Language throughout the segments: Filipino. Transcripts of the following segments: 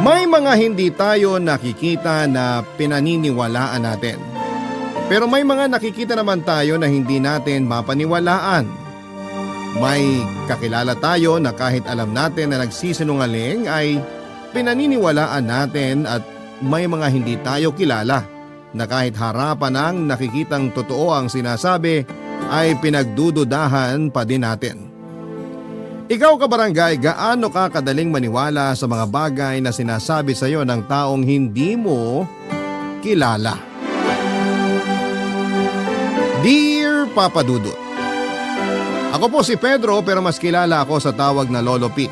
May mga hindi tayo nakikita na pinaniniwalaan natin. Pero may mga nakikita naman tayo na hindi natin mapaniwalaan. May kakilala tayo na kahit alam natin na nagsisinungaling ay pinaniniwalaan natin at may mga hindi tayo kilala na kahit harapan ang nakikitang totoo ang sinasabi ay pinagdududahan pa din natin. Ikaw kabarangay, gaano ka kadaling maniwala sa mga bagay na sinasabi sa iyo ng taong hindi mo kilala? Dear Papa Dudut, ako po si Pedro pero mas kilala ako sa tawag na Lolo Pete.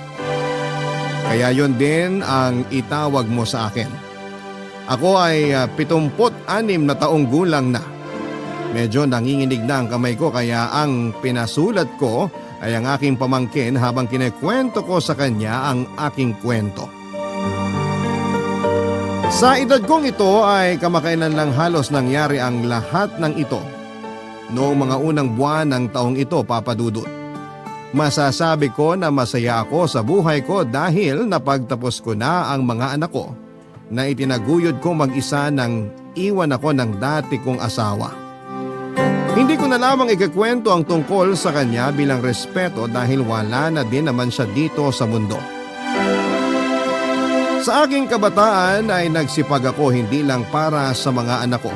Kaya yon din ang itawag mo sa akin. Ako ay 76 na taong gulang na. Medyo nanginginig na ang kamay ko kaya ang pinasulat ko ay ang aking pamangkin habang kinekwento ko sa kanya ang aking kwento. Sa edad kong ito ay kamakailan lang halos nangyari ang lahat ng ito. Noong mga unang buwan ng taong ito, Papa Dudut. Masasabi ko na masaya ako sa buhay ko dahil napagtapos ko na ang mga anak ko na itinaguyod ko mag-isa nang iwan ako ng dati kong asawa. Hindi ko na lamang ikakwento ang tungkol sa kanya bilang respeto dahil wala na din naman siya dito sa mundo. Sa aking kabataan ay nagsipag ako hindi lang para sa mga anak ko,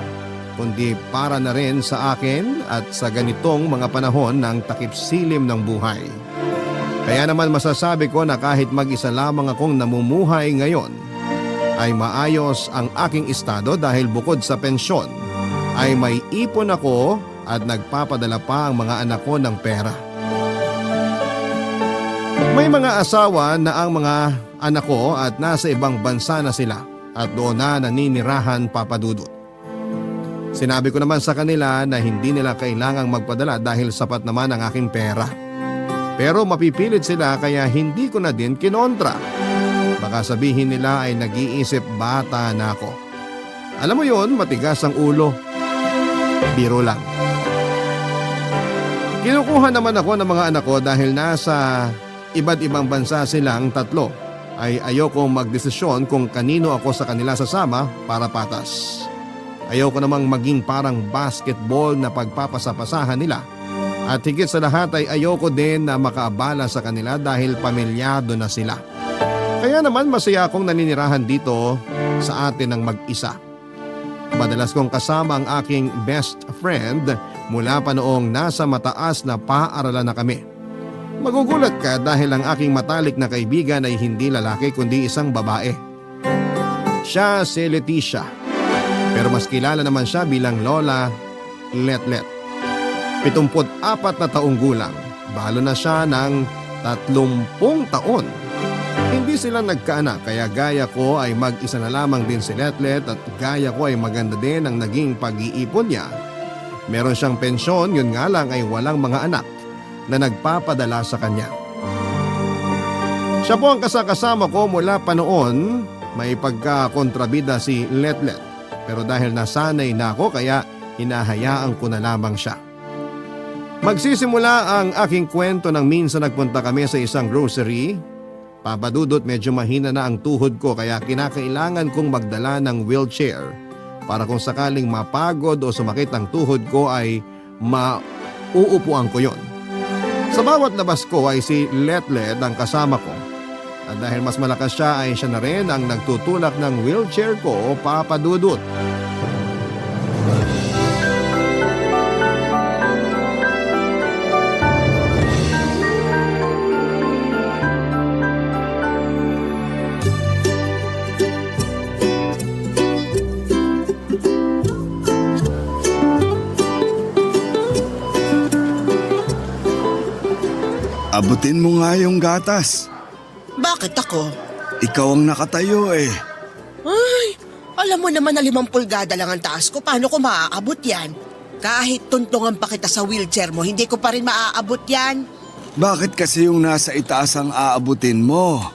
kundi para na rin sa akin at sa ganitong mga panahon ng takip silim ng buhay. Kaya naman masasabi ko na kahit mag-isa lamang akong namumuhay ngayon, ay maayos ang aking estado dahil bukod sa pensyon, ay may ipon ako at nagpapadala pa ang mga anak ko ng pera. May mga asawa na ang mga anak ko at nasa ibang bansa na sila at doon na naninirahan, Papa Dudut. Sinabi ko naman sa kanila na hindi nila kailangang magpadala dahil sapat naman ang aking pera. Pero mapipilit sila kaya hindi ko na din kinontra. Baka sabihin nila ay nag-iisip bata na ako. Alam mo yon, matigas ang ulo. Biro lang. Kinukuha naman ako ng mga anak ko dahil nasa iba't ibang bansa silang tatlo. Ay ayoko magdesisyon kung kanino ako sa kanila sasama para patas. Ayoko namang maging parang basketball na pagpapasapasahan nila. At higit sa lahat ay ayoko din na makaabala sa kanila dahil pamilyado na sila. Kaya naman masaya akong naninirahan dito sa atin ng mag-isa. Madalas kong kasama ang aking best friend mula pa noong nasa mataas na paaralan na kami. Magugulat ka dahil ang aking matalik na kaibigan ay hindi lalaki kundi isang babae. Siya si Leticia, pero mas kilala naman siya bilang Lola Letlet. 74 na taong gulang, balo na siya ng 30 taon. Hindi sila nagkaanak kaya gaya ko ay mag-isa na lamang din si Letlet at gaya ko ay maganda din ang naging pag-iipon niya. Meron siyang pensyon, yun nga lang ay walang mga anak na nagpapadala sa kanya. Siya po ang kasakasama ko mula pa noon, may pagkakontrabida si Letlet. Pero dahil nasanay na ako kaya hinahayaan ko na lamang siya. Magsisimula ang aking kwento nang minsan nagpunta kami sa isang grocery. Papa Dudut, medyo mahina na ang tuhod ko kaya kinakailangan kong magdala ng wheelchair para kung sakaling mapagod o sumakit ang tuhod ko ay mauupuan ko yon. Sa bawat labas ko ay si Letlet ang kasama ko. At dahil mas malakas siya ay siya na rin ang nagtutulak ng wheelchair ko, Papa Dudut. Abutin mo nga yung gatas. Bakit ako? Ikaw ang nakatayo eh. Ay, alam mo naman na 5 pulgada lang ang taas ko. Paano ko maaabot yan? Kahit tuntungan pa kita sa wheelchair mo, hindi ko pa rin maaabot yan. Bakit kasi yung nasa itaas ang aabutin mo?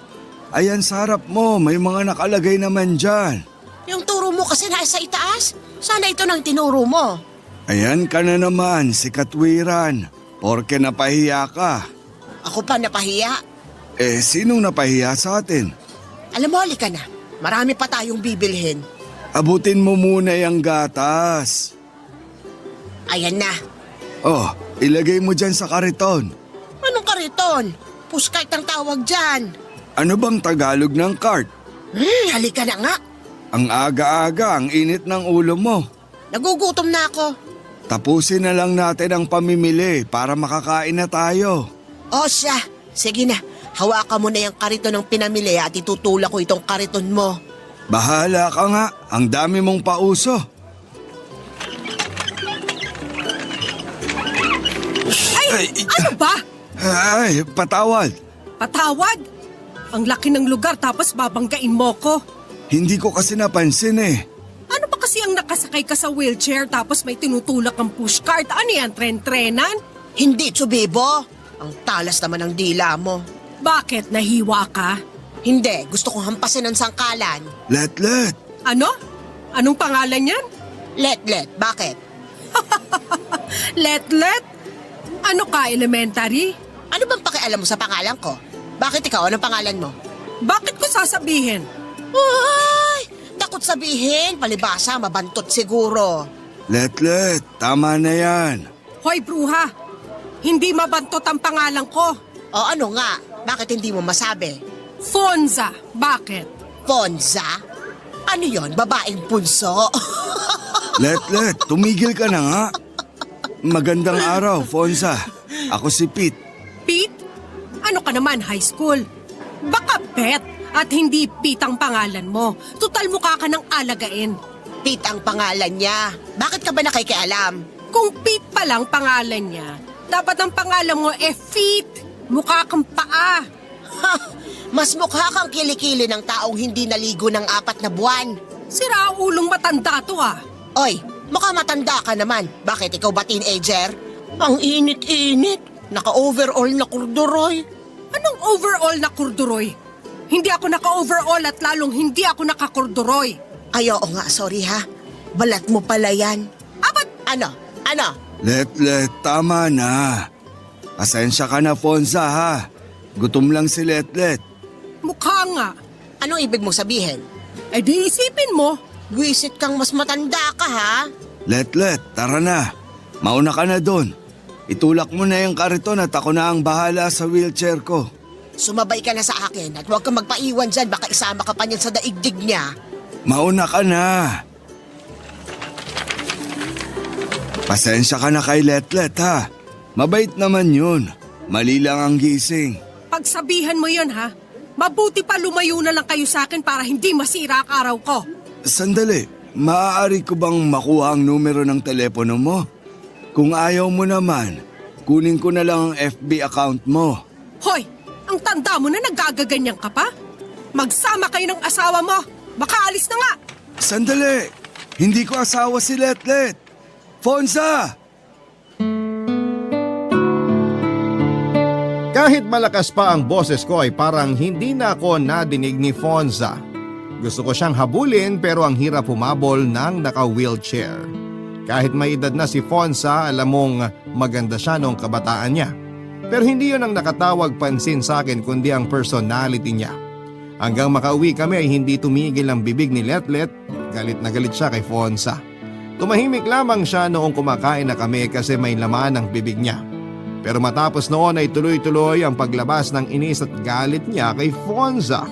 Ayan sa harap mo, may mga nakalagay naman dyan. Yung turo mo kasi nasa itaas. Sana ito nang tinuro mo. Ayan ka na naman, si Katwiran. Porke napahiya ka. Ako pa napahiya. Eh, sinong napahiya sa atin? Alam mo, halika na. Marami pa tayong bibilhin. Abutin mo muna yung gatas. Ayan na. Oh, ilagay mo dyan sa kariton. Anong kariton? Puskart ang tawag dyan. Ano bang Tagalog ng cart? Halika na nga. Ang aga-aga, ang init ng ulo mo. Nagugutom na ako. Tapusin na lang natin ang pamimili para makakain na tayo. O siya, sige na. Hawakan mo na yung kariton ng pinamili at itutulak ko itong kariton mo. Bahala ka nga, ang dami mong pauso. Ay, ano ba? Ay, patawad. Patawad? Ang laki ng lugar tapos babanggain mo ko. Hindi ko kasi napansin eh. Ano ba kasi ang nakasakay ka sa wheelchair tapos may tinutulak ang pushcart? Ano yan, tren-trenan? Hindi, Tsubibo. Ang talas naman ng dila mo. Bakit, nahiwa ka? Hindi, gusto kong hampasin ng sangkalan. Let. Ano? Anong pangalan yan? Let, bakit? Let? Ano ka, elementary? Ano bang pakialam mo sa pangalan ko? Bakit ikaw? Anong pangalan mo? Bakit ko sasabihin? Uy! Takot sabihin, palibasa, mabantot siguro. Let, tama na yan. Hoy, bruha! Hindi mabantot ang pangalan ko. O ano nga, bakit hindi mo masabi? Fonza. Bakit? Fonza? Ano yon? Babaeng punso? Let, tumigil ka na nga. Magandang araw, Fonza. Ako si Pete. Pete? Ano ka naman, high school? Baka Pet at hindi Pete ang pangalan mo. Tutal mukha ka ng alagain. Pete ang pangalan niya. Bakit ka ba nakikialam? Kung Pete pa lang pangalan niya, dapat ang pangalan mo Feet. Mukha kang paa. Ha! Mas mukha kang kilikili ng taong hindi naligo ng 4 na buwan. Sira ulong matanda to ah. Oy, mukha matanda ka naman. Bakit ikaw ba teenager? Ang init-init. Naka-overall na kurduroy. Anong overall na kurduroy? Hindi ako naka-overall at lalong hindi ako nakakurduroy. Ay, oo nga, sorry ha. Balat mo pala yan. Abat, Ano? Let, tama na. Pasensya ka na, Fonza ha. Gutom lang si Let. mukha nga. Anong ibig mo sabihin? Eh di isipin mo. Wisit kang mas matanda ka ha? Let, tara na. Mauna ka na doon. Itulak mo na yung kariton at ako na ang bahala sa wheelchair ko. Sumabay ka na sa akin at huwag kang magpaiwan dyan. Baka isama ka pa niyan sa daigdig niya. Mauna ka na. Pasensya ka na kay Let ha. Mabait naman yun. Mali lang ang gising. Pagsabihan mo yon ha. Mabuti pa lumayo na lang kayo sa akin para hindi masira ang araw ko. Sandali, maaari ko bang makuha ang numero ng telepono mo? Kung ayaw mo naman, kunin ko na lang ang FB account mo. Hoy, ang tanda mo na nagagaganyan ka pa? Magsama kayo ng asawa mo. Baka alis na nga. Sandali, hindi ko asawa si Let. Fonza! Kahit malakas pa ang boses ko ay parang hindi na ako nadinig ni Fonza. Gusto ko siyang habulin pero ang hirap humabol ng naka-wheelchair. Kahit may edad na si Fonza, alam mong maganda siya noong kabataan niya. Pero hindi yun ang nakatawag pansin sa akin kundi ang personality niya. Hanggang makauwi kami ay hindi tumigil ang bibig ni Let. Galit na galit siya kay Fonza. Tumahimik lamang siya noong kumakain na kami kasi may laman ang bibig niya. Pero matapos noon ay tuloy-tuloy ang paglabas ng inis at galit niya kay Fonza.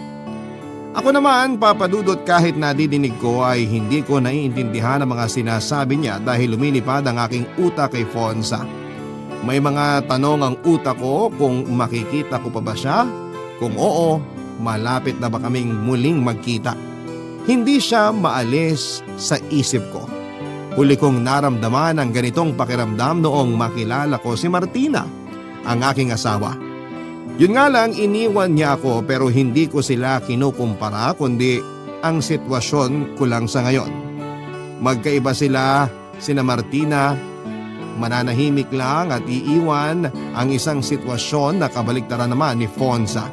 Ako naman, papadudot kahit nadidinig ko ay hindi ko naiintindihan ang mga sinasabi niya dahil lumilipad ang aking utak kay Fonza. May mga tanong ang utak ko kung makikita ko pa ba siya? Kung oo, malapit na ba kaming muling magkita? Hindi siya maalis sa isip ko. Huli kong naramdaman ang ganitong pakiramdam noong makilala ko si Martina, ang aking asawa. Yun nga lang, iniwan niya ako pero hindi ko sila kinukumpara kundi ang sitwasyon ko lang sa ngayon. Magkaiba sila, sina Martina, mananahimik lang at iiwan ang isang sitwasyon na kabaliktaran naman ni Fonza.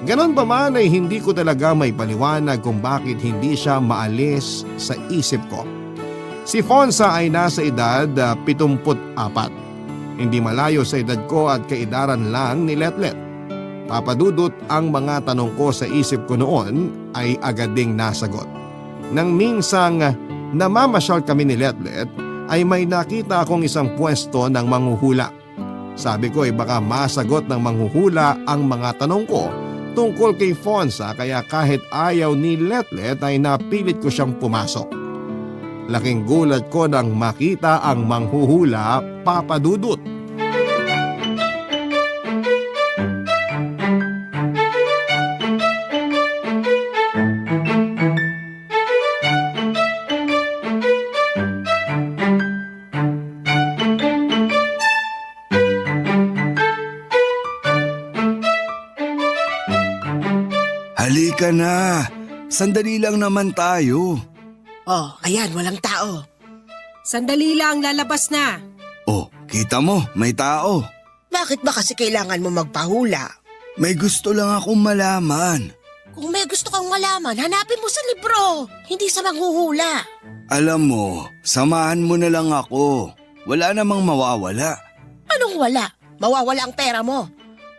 Ganon pa man ay hindi ko talaga may paliwanag kung bakit hindi siya maalis sa isip ko. Si Fonza ay nasa edad 74. Hindi malayo sa edad ko at kaedaran lang ni Let. Papadudot, ang mga tanong ko sa isip ko noon ay agad ding nasagot. Nang minsang namamasyal kami ni Letlet ay may nakita akong isang pwesto ng manghuhula. Sabi ko ay baka masagot ng manghuhula ang mga tanong ko tungkol kay Fonza, kaya kahit ayaw ni Letlet ay napilit ko siyang pumasok. Laking gulat ko nang makita ang manghuhula, Papa Dudut. Halika na. Sandali lang naman tayo. Oh, ayan, walang tao. Sandali lang, lalabas na. Oh, kita mo, may tao. Bakit ba kasi kailangan mo magpahula? May gusto lang akong malaman. Kung may gusto kang malaman, hanapin mo sa libro, hindi sa manghuhula. Alam mo, samahan mo na lang ako. Wala namang mawawala. Anong wala? Mawawala ang pera mo.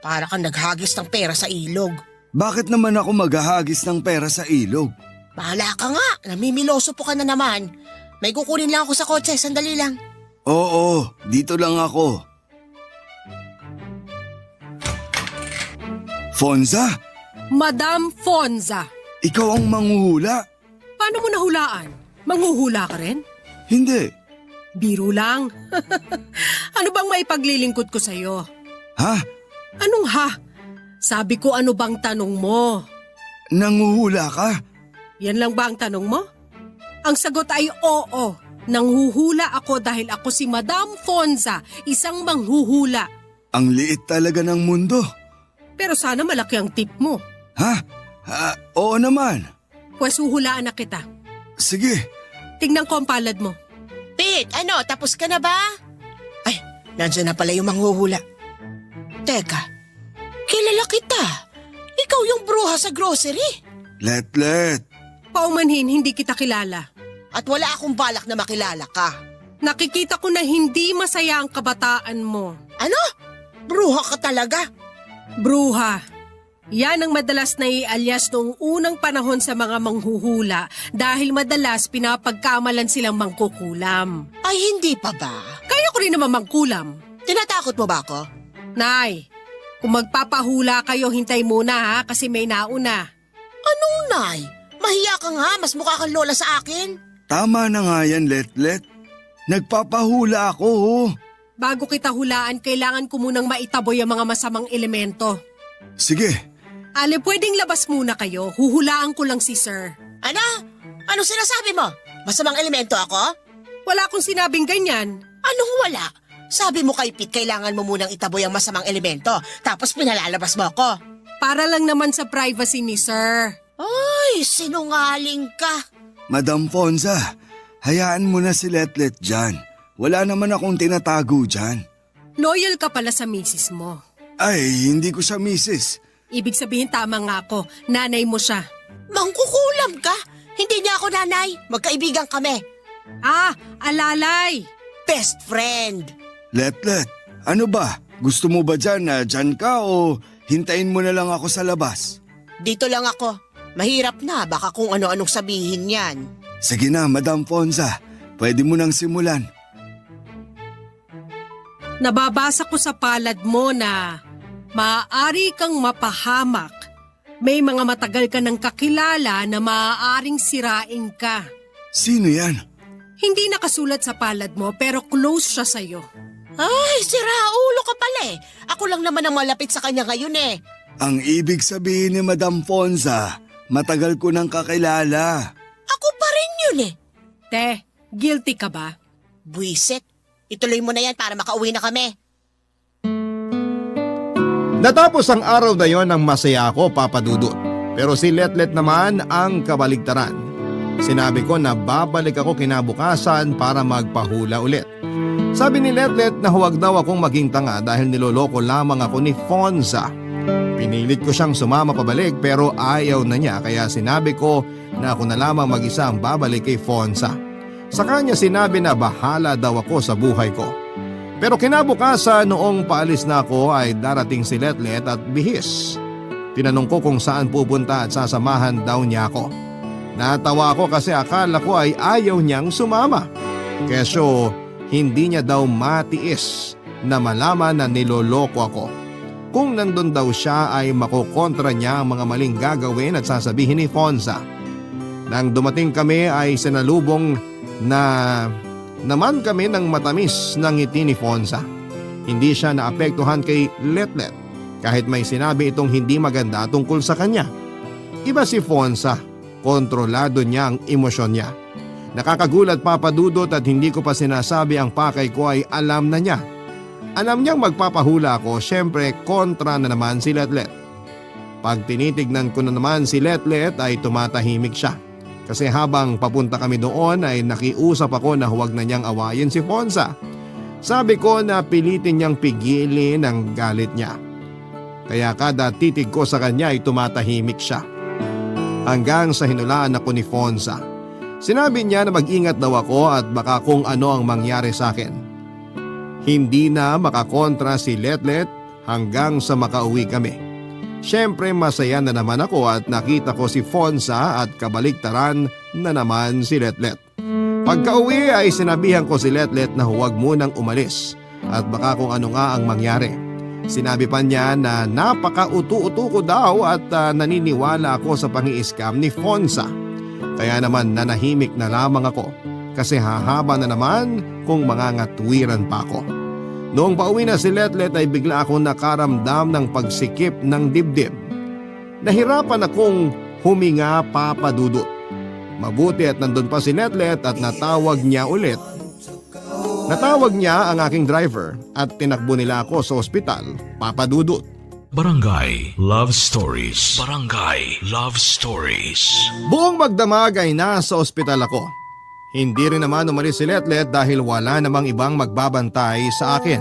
Para kang naghagis ng pera sa ilog. Bakit naman ako maghahagis ng pera sa ilog? Bahala ka nga, namimiloso po ka na naman. May kukunin lang ako sa kotse, sandali lang. Oo, dito lang ako. Fonza, Madam Fonza, ikaw ang manghuhula? paano mo nahulaan? Manghuhula ka rin? Hindi. Biro lang. Ano bang maipaglilingkod ko sa'yo? Ha? Anong ha? Sabi ko, ano bang tanong mo? Nanghuhula ka? Yan lang ba ang tanong mo? Ang sagot ay oo. Nanghuhula ako dahil ako si Madam Fonza, isang manghuhula. Ang liit talaga ng mundo. Pero sana malaki ang tip mo. Ha? Oo naman. Pwes huhulaan na kita. Sige. Tingnan ko ang palad mo. Pete, ano, tapos ka na ba? Ay, nandiyan na pala yung manghuhula. Teka, kilala kita. Ikaw yung bruha sa grocery. Letlet. Paumanhin, hindi kita kilala. At wala akong balak na makilala ka. Nakikita ko na hindi masaya ang kabataan mo. Ano? Bruha ka talaga? Bruha. Yan ang madalas na i-alias noong unang panahon sa mga manghuhula dahil madalas pinapagkamalan silang mangkukulam. Ay, hindi pa ba? Kaya ko rin naman mangkulam. Tinatakot mo ba ako? Nay, kung magpapahula kayo, hintay muna ha kasi may nauna. Anong nay? Mahiya ka nga, mas mukha kang lola sa akin. Tama na nga yan, Letlet. Nagpapahula ako. Oh. Bago kita hulaan, kailangan ko munang maitaboy ang mga masamang elemento. Sige. Ale, pwedeng labas muna kayo. Huhulaan ko lang si Sir. Ano? Anong sinasabi mo? Masamang elemento ako? Wala akong sinabing ganyan. Anong wala? Sabi mo kay Pete, kailangan mo munang itaboy ang masamang elemento, tapos pinalalabas mo ako. Para lang naman sa privacy ni Sir. Ay, sinungaling ka. Madam Fonza, hayaan mo na si Letlet dyan. Wala naman akong tinatago dyan. Loyal ka pala sa misis mo. Ay, hindi ko siya misis. Ibig sabihin tama nga ako, nanay mo siya. Mangkukulam ka? Hindi niya ako nanay. Magkaibigan kami. Ah, alalay! Best friend. Letlet, ano ba? Gusto mo ba dyan na dyan ka o hintayin mo na lang ako sa labas? Dito lang ako. Mahirap na, baka kung ano-anong sabihin yan. Sige na, Madam Fonza. Pwede mo nang simulan. Nababasa ko sa palad mo na maaari kang mapahamak. May mga matagal ka ng kakilala na maaaring sirain ka. Sino yan? Hindi nakasulat sa palad mo pero close siya sa'yo. Ay, sira ulo ka pala eh. Ako lang naman ang malapit sa kanya ngayon eh. Ang ibig sabihin ni Madam Fonza, matagal ko nang kakilala. Ako pa rin yun eh. Te, guilty ka ba? Buisit. Ituloy mo na yan para makauwi na kami. Natapos ang araw na yon ng masaya ako, Papa Dudut. Pero si Letlet naman ang kabaligtaran. Sinabi ko na babalik ako kinabukasan para magpahula ulit. Sabi ni Letlet na huwag daw akong maging tanga dahil niloloko lamang ako ni Fonza. Pinilit ko siyang sumama pabalik pero ayaw na niya kaya sinabi ko na ako na lamang mag-isa ang babalik kay Fonza. Sa kanya sinabi na bahala daw ako sa buhay ko. Pero kinabukasan noong paalis na ako ay darating si Letlet at bihis. Tinanong ko kung saan pupunta at sasamahan daw niya ako. Natawa ako kasi akala ko ay ayaw niyang sumama. Kesyo hindi niya daw matiis na malaman na niloloko ako. Kung nandun daw siya ay makokontra niya ang mga maling gagawin at sasabihin ni Fonza. Nang dumating kami ay sinalubong na naman kami ng matamis ng ngiti ni Fonza. Hindi siya naapektuhan kay Letlet kahit may sinabi itong hindi maganda tungkol sa kanya. Iba si Fonza, kontrolado niya ang emosyon niya. Nakakagulat papadudot at hindi ko pa sinasabi ang pakay ko ay alam na niya. Alam niyang magpapahula ako, syempre kontra na naman si Letlet. Pag tinitignan ko na naman si Letlet ay tumatahimik siya. Kasi habang papunta kami doon ay nakiusap ako na huwag na niyang awayin si Fonza. Sabi ko na pilitin niyang pigilin ang galit niya. Kaya kada titig ko sa kanya ay tumatahimik siya. Hanggang sa hinulaan ako ni Fonza. Sinabi niya na mag-ingat daw ako at baka kung ano ang mangyari sa akin. Hindi na makakontra si Letlet hanggang sa makauwi kami. Siyempre masaya na naman ako at nakita ko si Fonza at kabaliktaran na naman si Letlet. Pagka-uwi ay sinabihan ko si Letlet na huwag munang umalis at baka kung ano nga ang mangyari. Sinabi pa niya na napaka-utu-utu ko daw at naniniwala ako sa pangi-scam ni Fonza. Kaya naman nanahimik na lamang ako kasi hahaba na naman kung mangangatwiran pa ako. Noong pauwi na si Letlet ay bigla akong nakaramdam ng pagsikip ng dibdib. Nahirapan akong huminga papadudot. Mabuti at nandun pa si Letlet at natawag niya ulit. Natawag niya ang aking driver at tinakbo nila ako sa ospital, papadudot. Barangay Love Stories. Barangay Love Stories. Buong magdamag ay nasa ospital ako. Hindi rin naman umalis si Letlet dahil wala namang ibang magbabantay sa akin.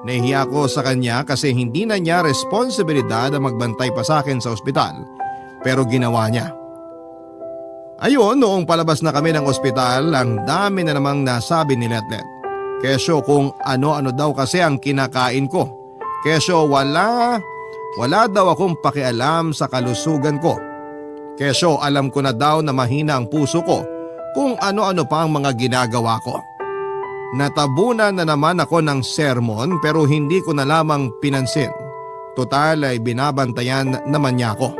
Nahihiya ako sa kanya kasi hindi na niya responsibilidad na magbantay pa sa akin sa ospital. Pero ginawa niya. Ayun, noong palabas na kami ng ospital, ang dami na namang nasabi ni Letlet. Kesyo kung ano-ano daw kasi ang kinakain ko. Kesyo wala daw akong pakialam sa kalusugan ko. Kesyo alam ko na daw na mahina ang puso ko kung ano-ano pa ang mga ginagawa ko. Natabunan na naman ako ng sermon pero hindi ko na lamang pinansin. Total ay binabantayan naman niya ako.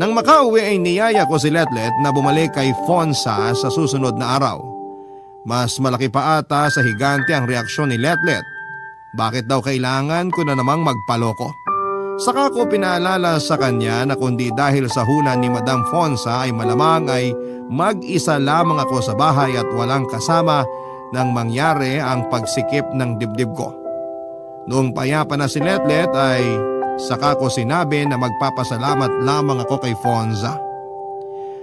Nang makauwi ay niyaya ko si Letlet na bumalik kay Fonza sa susunod na araw. Mas malaki pa ata sa higante ang reaksyon ni Letlet. Bakit daw kailangan ko na namang magpaloko? Saka ko pinaalala sa kanya na kundi dahil sa hula ni Madam Fonza ay malamang ay mag-isa lamang ako sa bahay at walang kasama nang mangyari ang pagsikip ng dibdib ko. Noong payapa na si Letlet ay saka ko sinabi na magpapasalamat lamang ako kay Fonza.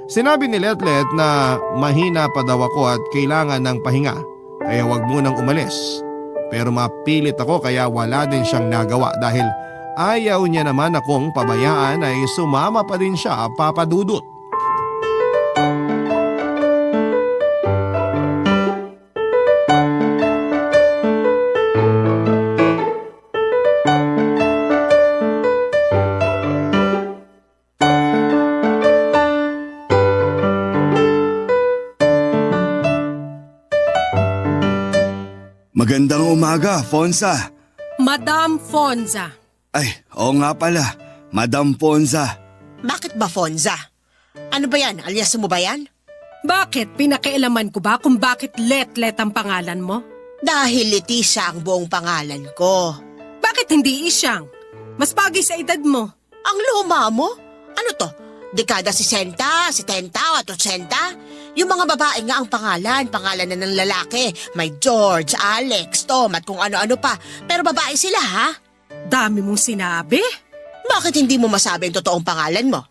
Sinabi ni Letlet na mahina pa daw ako at kailangan ng pahinga kaya wag munang umalis. Pero mapilit ako kaya wala din siyang nagawa dahil ayaw niya naman akong pabayaan ay sumama pa din siya papadudot. Magandang umaga, Fonza. Madam Fonza. Ay, oo nga pala, Madam Fonza. Bakit ba Fonza? Ano ba yan? Alias mo ba yan? Bakit? Pinakialaman ko ba kung bakit Letlet ang pangalan mo? Dahil Leticia ang buong pangalan ko. Bakit hindi Isyang? Mas bagay sa edad mo. Ang luma mo? Ano to? Dekada 60, 70 at 80? Yung mga babae nga ang pangalan na ng lalaki. May George, Alex, Tom at kung ano-ano pa. Pero babae sila ha? Dami mong sinabi. Bakit hindi mo masabi ang totoong pangalan mo?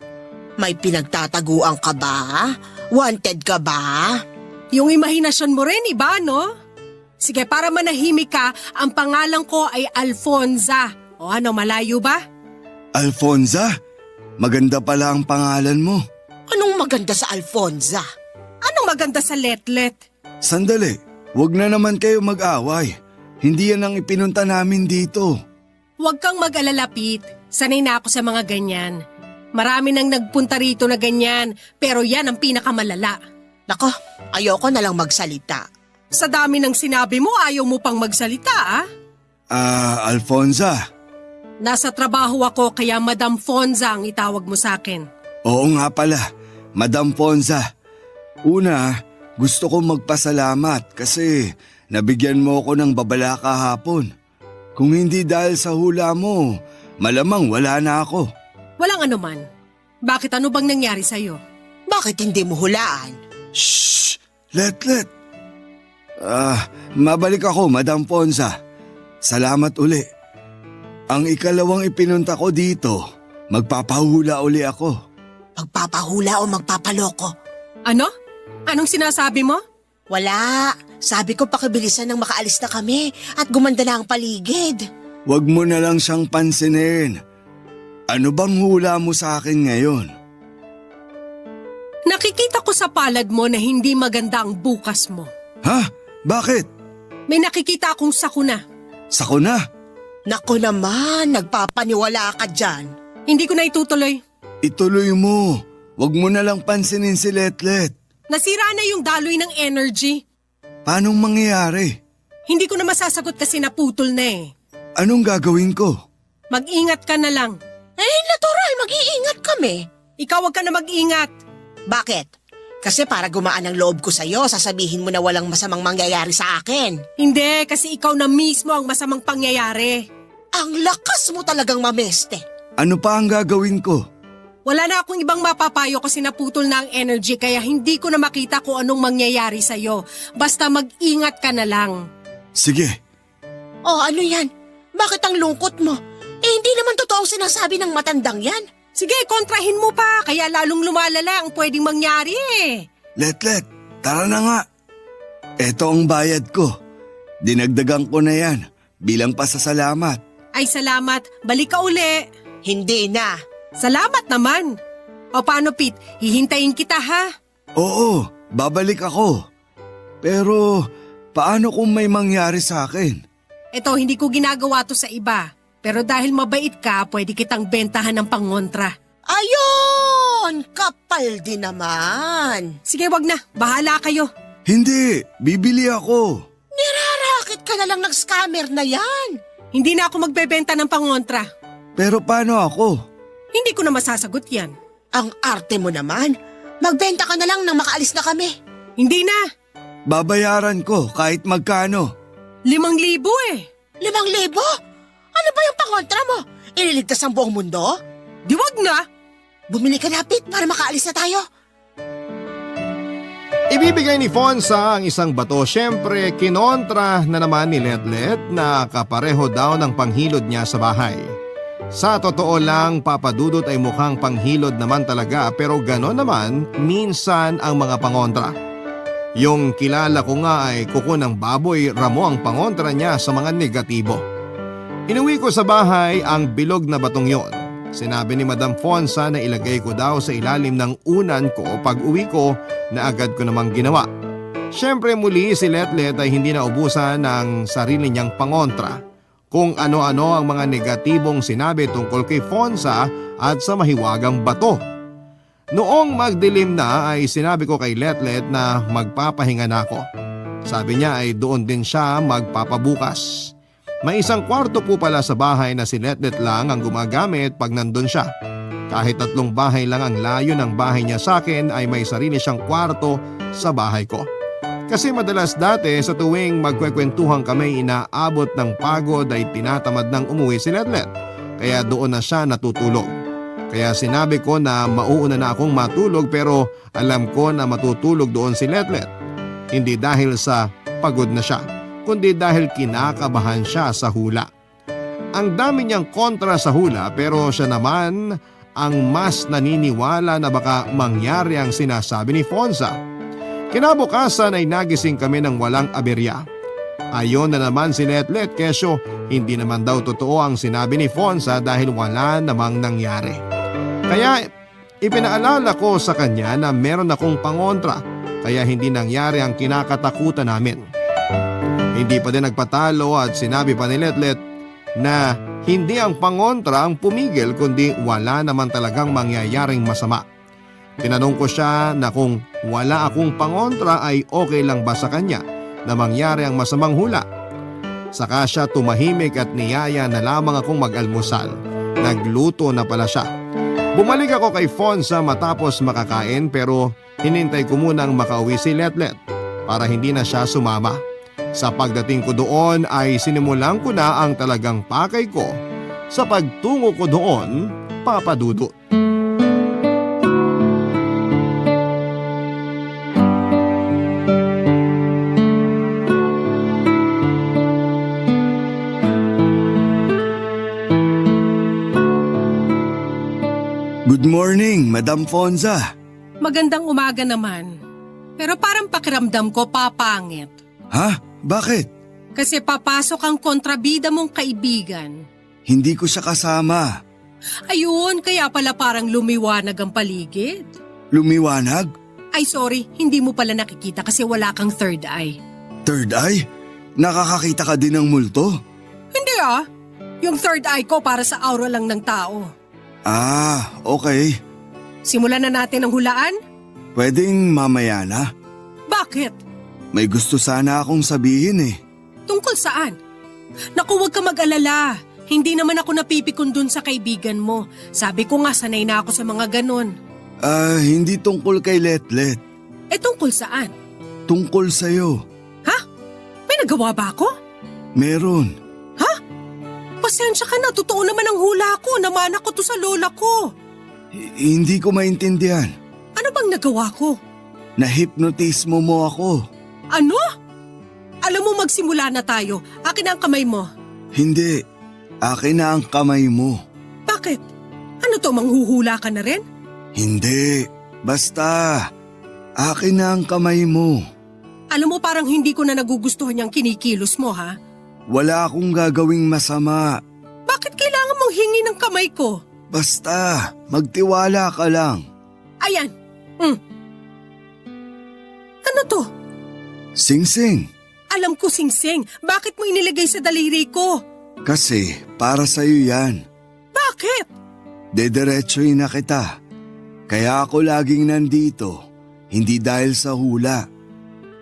May pinagtataguan ka ba? Wanted ka ba? Yung imahinasyon mo rin, iba, no? Sige, para manahimik ka, ang pangalan ko ay Alfonza. O ano, malayo ba? Alfonza? Maganda pala ang pangalan mo. Anong maganda sa Alfonza? Anong maganda sa Letlet? Sandali, Huwag na naman kayo mag-away. Hindi yan ang ipinunta namin dito. Huwag kang mag-alala, Pete. Sanay na ako sa mga ganyan. Marami nang nagpunta rito na ganyan, pero yan ang pinakamalala. Nako, ayoko na lang magsalita. Sa dami ng sinabi mo, ayaw mo pang magsalita, ah? Alfonza. Nasa trabaho ako kaya Madam Fonza ang itawag mo sa akin. Oo nga pala, Madam Fonza. Una, gusto kong magpasalamat kasi nabigyan mo ako ng babala kahapon. Kung hindi dahil sa hula mo, malamang wala na ako. Walang anuman. Bakit ano bang nangyari sa'yo? Bakit hindi mo hulaan? Shh! Let. Mabalik ako, Madam Fonza. Salamat uli. Ang ikalawang ipinunta ko dito, magpapahula uli ako. Magpapahula o magpapaloko? Ano? Anong sinasabi mo? Wala. Sabi ko pakibilisan nang makaalis na kami at gumanda na ang paligid. Huwag mo na lang siyang pansinin. Ano bang hula mo sa akin ngayon? Nakikita ko sa palad mo na hindi maganda ang bukas mo. Ha? Bakit? May nakikita akong sakuna. Sako na. Nako naman, nagpapaniwala ka dyan. Hindi ko na itutuloy. Ituloy mo. Huwag mo na lang pansinin si Letlet. Nasira na yung daloy ng energy. Paanong mangyayari? Hindi ko na masasagot kasi naputol na eh. Anong gagawin ko? Mag-ingat ka na lang. Natural, mag-iingat kami. Ikaw wag ka na mag-ingat. Bakit? Kasi para gumaan ang loob ko sa'yo, sasabihin mo na walang masamang mangyayari sa akin. Hindi, kasi ikaw na mismo ang masamang pangyayari. Ang lakas mo talagang mameste. Ano pa ang gagawin ko? Wala na akong ibang mapapayo kasi naputol na ang energy kaya hindi ko na makita kung anong mangyayari sa'yo. Basta mag-ingat ka na lang. Sige. Oh, ano yan? Bakit ang lungkot mo? Hindi naman totoo ang sinasabi ng matandang yan. Sige, kontrahin mo pa kaya lalong lumalala ang pwedeng mangyari eh. Letlet, tara na nga. Eto ang bayad ko. Dinagdagan ko na yan bilang pasasalamat. Ay salamat, balik ka uli. Hindi na. Salamat naman. O paano Pete, hihintayin kita ha? Oo, babalik ako. Pero paano kung may mangyari sa akin? Ito, hindi ko ginagawa to sa iba. Pero dahil mabait ka, pwede kitang bentahan ng pangontra. Ayun! Kapal din naman. Sige, wag na. Bahala kayo. Hindi, bibili ako. Nirarakit ka na lang ng scammer na yan. Hindi na ako magbebenta ng pangontra. Pero paano ako? Hindi ko na masasagot yan. Ang arte mo naman. Magbenta ka na lang nang makaalis na kami. Hindi na. Babayaran ko kahit magkano. 5,000 eh. 5,000? Ano ba yung pangontra mo? Ililigtas ang buong mundo? Di wag na. Bumili ka na, Pete, para makaalis na tayo. Ibibigay ni Fonza ang isang bato. Siyempre, kinontra na naman ni Letlet na kapareho daw ng panghilod niya sa bahay. Sa totoo lang, Papadudot ay mukhang panghilod naman talaga pero gano'n naman minsan ang mga pangontra. Yung kilala ko nga ay kuko ng baboy ramo ang pangontra niya sa mga negatibo. Inuwi ko sa bahay ang bilog na batong yon. Sinabi ni Madam Fonza na ilagay ko daw sa ilalim ng unan ko pag uwi ko na agad ko namang ginawa. Siyempre muli si Letlet ay hindi naubusan ng sarili niyang pangontra. Kung ano-ano ang mga negatibong sinabi tungkol kay Fonza at sa mahiwagang bato. Noong magdilim na ay sinabi ko kay Letlet na magpapahinga na ako. Sabi niya ay doon din siya magpapabukas. May isang kwarto po pala sa bahay na si Letlet lang ang gumagamit pag nandun siya. Kahit 3 bahay lang ang layo ng bahay niya sa akin ay may sarili siyang kwarto sa bahay ko. Kasi madalas dati sa tuwing magkwekwentuhan kami inaabot ng pagod ay tinatamad ng umuwi si Letlet. Kaya doon na siya natutulog. Kaya sinabi ko na mauuna na akong matulog pero alam ko na matutulog doon si Letlet. Hindi dahil sa pagod na siya, kundi dahil kinakabahan siya sa hula. Ang dami niyang kontra sa hula pero siya naman ang mas naniniwala na baka mangyari ang sinasabi ni Fonza. Kinabukasan ay nagising kami ng walang aberya. Ayon na naman si Letlet kesyo hindi naman daw totoo ang sinabi ni Fonza dahil wala namang nangyari. Kaya ipinaalala ko sa kanya na meron akong pangontra kaya hindi nangyari ang kinakatakutan namin. Hindi pa din nagpatalo at sinabi pa ni Letlet na hindi ang pangontra ang pumigil kundi wala naman talagang mangyayaring masama. Tinanong ko siya na kung wala akong pangontra ay okay lang ba sa kanya na mangyari ang masamang hula. Saka siya tumahimik at niyaya na lamang akong mag-almusal. Nagluto na pala siya. Bumalik ako kay Fonza matapos makakain pero hinintay ko munang makauwi si Letlet para hindi na siya sumama. Sa pagdating ko doon ay sinimulan ko na ang talagang pakay ko sa pagtungo ko doon, Papa Dudut. Good morning, Madam Fonza. Magandang umaga naman. Pero parang pakiramdam ko papangit. Ha? Bakit? Kasi papasok ang kontrabida mong kaibigan. Hindi ko siya kasama. Ayun, kaya pala parang lumiwanag ang paligid. Lumiwanag? Ay sorry, hindi mo pala nakikita kasi wala kang third eye. Third eye? Nakakakita ka din ng multo? Hindi ah. Yung third eye ko para sa aura lang ng tao. Ah, okay. Simulan na natin ang hulaan? Pwedeng mamaya na. Bakit? May gusto sana akong sabihin eh. Tungkol saan? Naku, huwag ka mag-alala. Hindi naman ako napipikon dun sa kaibigan mo. Sabi ko nga, sanay na ako sa mga ganon. Hindi tungkol kay Letlet. Eh tungkol saan? Tungkol sa'yo. Ha? May nagawa ba ako? Meron. Pasensya ka na, totoo naman ang hula ko. Namana ko to sa lola ko. Hindi ko maintindihan. Ano bang nagawa ko? Na-hypnotismo mo ako. Ano? Alam mo, magsimula na tayo. Akin na ang kamay mo. Hindi. Akin na ang kamay mo. Bakit? Ano to, manghuhula ka na rin? Hindi. Basta. Akin na ang kamay mo. Alam mo, parang hindi ko na nagugustuhan yung kinikilos mo, ha? Wala akong gagawing masama. Bakit kailangan mong hingi ng kamay ko? Basta, magtiwala ka lang. Ayan. Ano to? Sing-sing. Alam ko, Singsing. Bakit mo inilagay sa daliri ko? Kasi para sa'yo yan. Bakit? Dederetsoy na kita. Kaya ako laging nandito. Hindi dahil sa hula.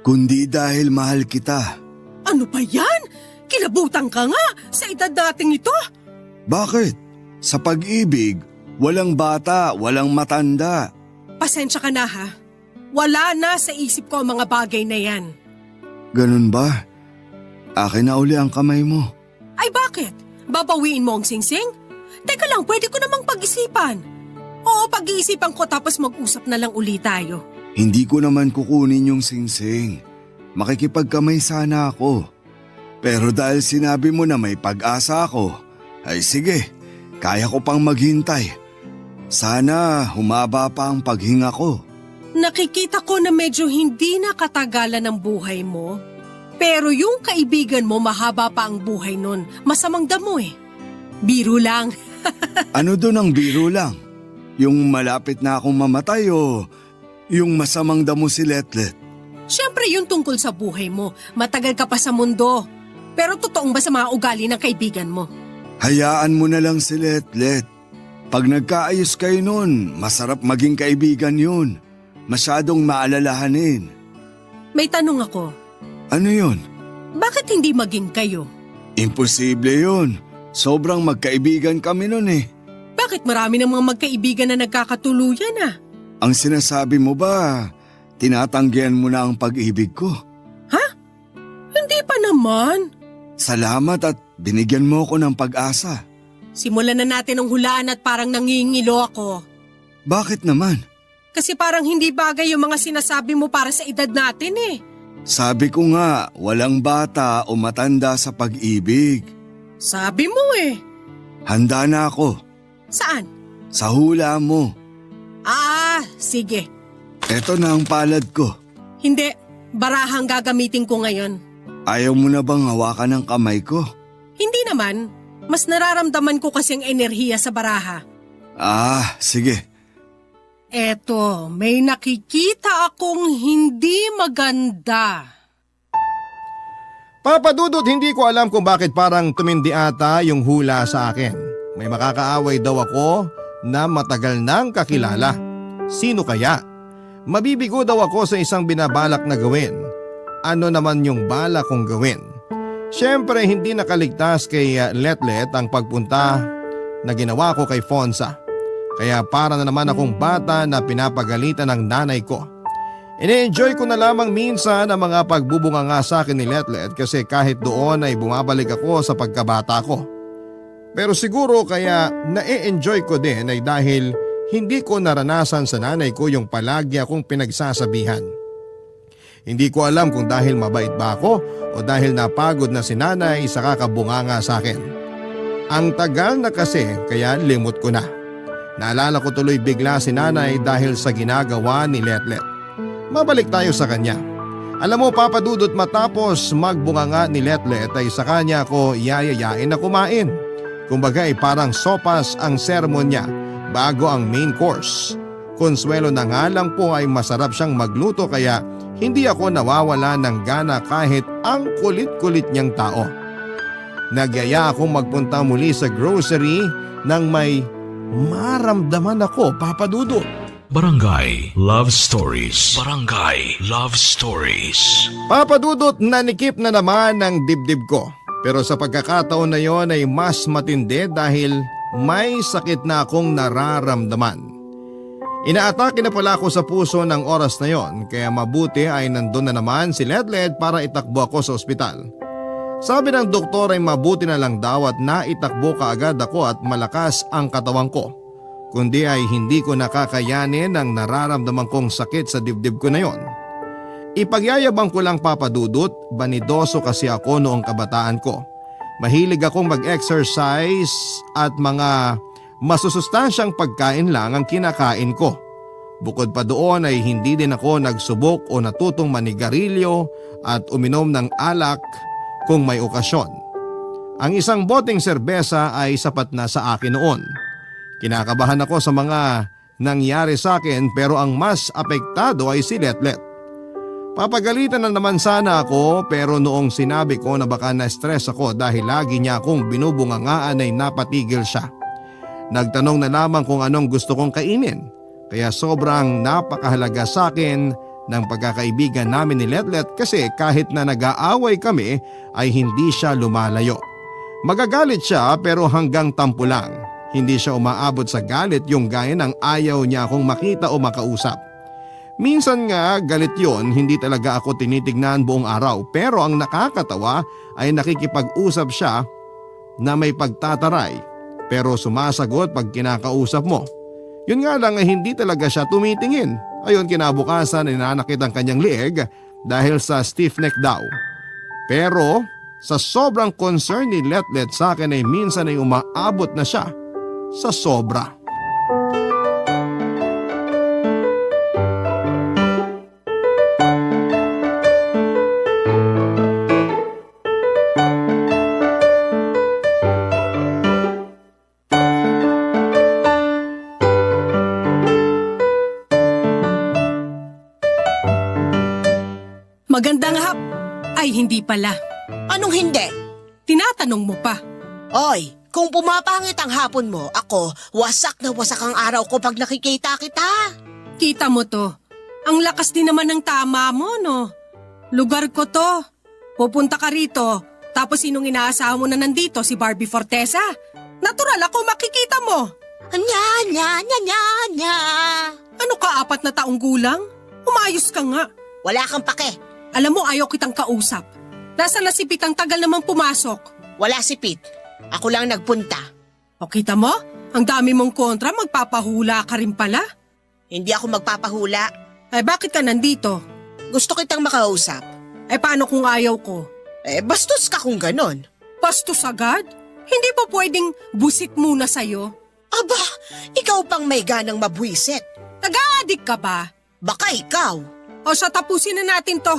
Kundi dahil mahal kita. Ano ba yan? Kilabutan ka nga sa edad nating ito. Bakit? Sa pag-ibig, walang bata, walang matanda. Pasensya ka na ha. Wala na sa isip ko ang mga bagay na yan. Ganun ba? Akin na uli ang kamay mo. Ay bakit? Babawiin mo ang singsing? Teka lang, pwede ko namang pag-isipan. Oo, pag-iisipan ko tapos mag-usap na lang uli tayo. Hindi ko naman kukunin yung singsing. Makikipagkamay sana ako. Pero dahil sinabi mo na may pag-asa ako, ay sige, kaya ko pang maghintay. Sana humaba pa ang paghinga ko. Nakikita ko na medyo hindi na katagalan ng buhay mo. Pero yung kaibigan mo mahaba pa ang buhay nun. Masamang damo eh. Biro lang. Ano doon ang biro lang? Yung malapit na akong mamatay o yung masamang damo si Letlet? Siyempre yun tungkol sa buhay mo. Matagal ka pa sa mundo. Pero totoong ba sa mga ugali ng kaibigan mo? Hayaan mo na lang si Letlet. Pag nagkaayos kayo nun, masarap maging kaibigan yun. Masyadong maalalahanin. May tanong ako. Ano yun? Bakit hindi maging kayo? Imposible yun. Sobrang magkaibigan kami nun eh. Bakit marami ng mga magkaibigan na nagkakatuluyan ah? Ang sinasabi mo ba, tinatanggihan mo na ang pag-ibig ko? Ha? Hindi pa naman. Salamat at binigyan mo ko ng pag-asa. Simulan na natin ang hulaan at parang nangingilo ako. Bakit naman? Kasi parang hindi bagay yung mga sinasabi mo para sa edad natin eh. Sabi ko nga, walang bata o matanda sa pag-ibig. Sabi mo eh. Handa na ako. Saan? Sa hula mo. Ah, sige. Eto na ang palad ko. Hindi, barahang gagamitin ko ngayon. Ayaw mo na bang hawakan ng kamay ko? Hindi naman. Mas nararamdaman ko kasing enerhiya sa baraha. Ah, sige. Eto, may nakikita akong hindi maganda. Papa Dudut, hindi ko alam kung bakit parang tumindi ata yung hula sa akin. May makakaaway daw ako na matagal nang kakilala. Sino kaya? Mabibigo daw ako sa isang binabalak na gawin. Ano naman yung balak kong gawin? Siyempre hindi nakaligtas kay Letlet ang pagpunta na ginawa ko kay Fonza. Kaya para na naman akong bata na pinapagalitan ng nanay ko. Ine-enjoy ko na lamang minsan ang mga pagbubunganga sa akin ni Letlet kasi kahit doon ay bumabalik ako sa pagkabata ko. Pero siguro kaya na-enjoy ko din ay dahil hindi ko naranasan sa nanay ko yung palagi akong pinagsasabihan. Hindi ko alam kung dahil mabait ba ako o dahil napagod na si nanay sa kakabunganga sa akin. Ang tagal na kasi kaya limot ko na. Naalala ko tuloy bigla si nanay dahil sa ginagawa ni Letlet. Mabalik tayo sa kanya. Alam mo Papa Dudut, matapos magbunganga ni Letlet ay sa kanya ako yayayain na kumain. Kumbaga ay parang sopas ang sermon niya bago ang main course. Konsuelo na nga lang po ay masarap siyang magluto kaya hindi ako nawawala ng gana kahit ang kulit-kulit niyang tao. Nagyaya akong magpunta muli sa grocery nang may maramdaman ako, Papa Dudut. Barangay Love Stories. Barangay Love Stories. Papa Dudut, nanikip na naman ng dibdib ko. Pero sa pagkakataon na yon ay mas matindi dahil may sakit na akong nararamdaman. Inaatake na pala ako sa puso ng oras na yon kaya mabuti ay nandun na naman si Letlet para itakbo ako sa ospital. Sabi ng doktor ay mabuti na lang daw at naitakbo kaagad ako at malakas ang katawan ko. Kundi ay hindi ko nakakayanin ang nararamdaman kong sakit sa dibdib ko na yon. Ipagyayabang ko lang Papa Dudut, banidoso kasi ako noong kabataan ko. Mahilig akong mag-exercise at mga masusustansyang pagkain lang ang kinakain ko. Bukod pa doon ay hindi din ako nagsubok o natutong manigarilyo at uminom ng alak kung may okasyon. Ang isang boteng serbesa ay sapat na sa akin noon. Kinakabahan ako sa mga nangyari sa akin pero ang mas apektado ay si Letlet. Papagalitan na naman sana ako pero noong sinabi ko na baka na-stress ako dahil lagi niya akong binubungangaan ay napatigil siya. Nagtanong na lamang kung anong gusto kong kainin kaya sobrang napakahalaga sa akin ng pagkakaibigan namin ni Letlet kasi kahit na nag-aaway kami ay hindi siya lumalayo. Magagalit siya pero hanggang tampo lang. Hindi siya umaabot sa galit yung gaya ng ayaw niya akong makita o makausap. Minsan nga galit yon, hindi talaga ako tinitignan buong araw pero ang nakakatawa ay nakikipag-usap siya na may pagtataray pero sumasagot pag kinakausap mo. Yun nga lang ay hindi talaga siya tumitingin. Ayon kinabukasan ay nanakit ang kanyang lieg dahil sa stiff neck daw. Pero sa sobrang concern ni Letlet sa akin ay minsan ay umaabot na siya sa sobra. Magandang hap. Ay, hindi pala. Anong hindi? Tinatanong mo pa. Oy, kung pumapangit ang hapon mo, ako, wasak na wasak ang araw ko pag nakikita kita. Kita mo to. Ang lakas din naman ng tama mo, no? Lugar ko to. Pupunta ka rito, tapos sinong inaasahan mo na nandito, si Barbie Fortesa? Natural ako makikita mo. Nya, nya, nya, nya, nya. Ano ka, 4 na taong gulang? Umayos ka nga. Wala kang pake. Alam mo, ayaw kitang kausap. Nasa nasipit ang tagal namang pumasok. Wala si Pete. Ako lang nagpunta. O kita mo? Ang dami mong kontra, magpapahula ka rin pala. Hindi ako magpapahula. Ay bakit ka nandito? Gusto kitang makausap. Ay paano kung ayaw ko? Bastos ka kung ganon. Bastos agad? Hindi pa pwedeng busit muna sa'yo? Aba, ikaw pang may ganang mabwisit. Nag-a-addict ka ba? Baka ikaw. O siya, tapusin na natin to.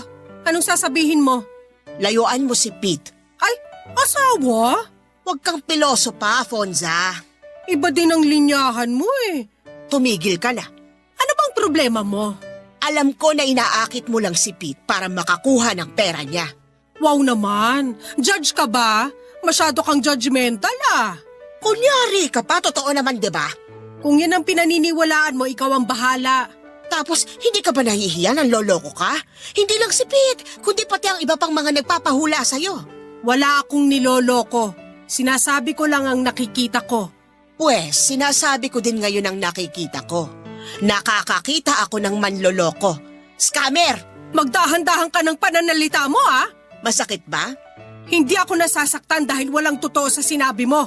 Anong sasabihin mo? Layuan mo si Pete. Ay, asawa? Huwag kang piloso pa, Fonza. Iba din ang linyahan mo eh. Tumigil ka na. Ano bang problema mo? Alam ko na inaakit mo lang si Pete para makakuha ng pera niya. Wow naman, judge ka ba? Masyado kang judgmental ah. Kunyari ka pa, totoo naman, di ba? Kung yan ang pinaniniwalaan mo, ikaw ang bahala. Tapos, hindi ka ba nahihiya ng loloko ka? Hindi lang si Pete, kundi pati ang iba pang mga nagpapahula sa'yo. Wala akong niloloko. Sinasabi ko lang ang nakikita ko. Pwes, sinasabi ko din ngayon ang nakikita ko. Nakakakita ako ng manloloko. Scammer! Magdahan-dahan ka ng pananalita mo ah. Masakit ba? Hindi ako nasasaktan dahil walang totoo sa sinabi mo.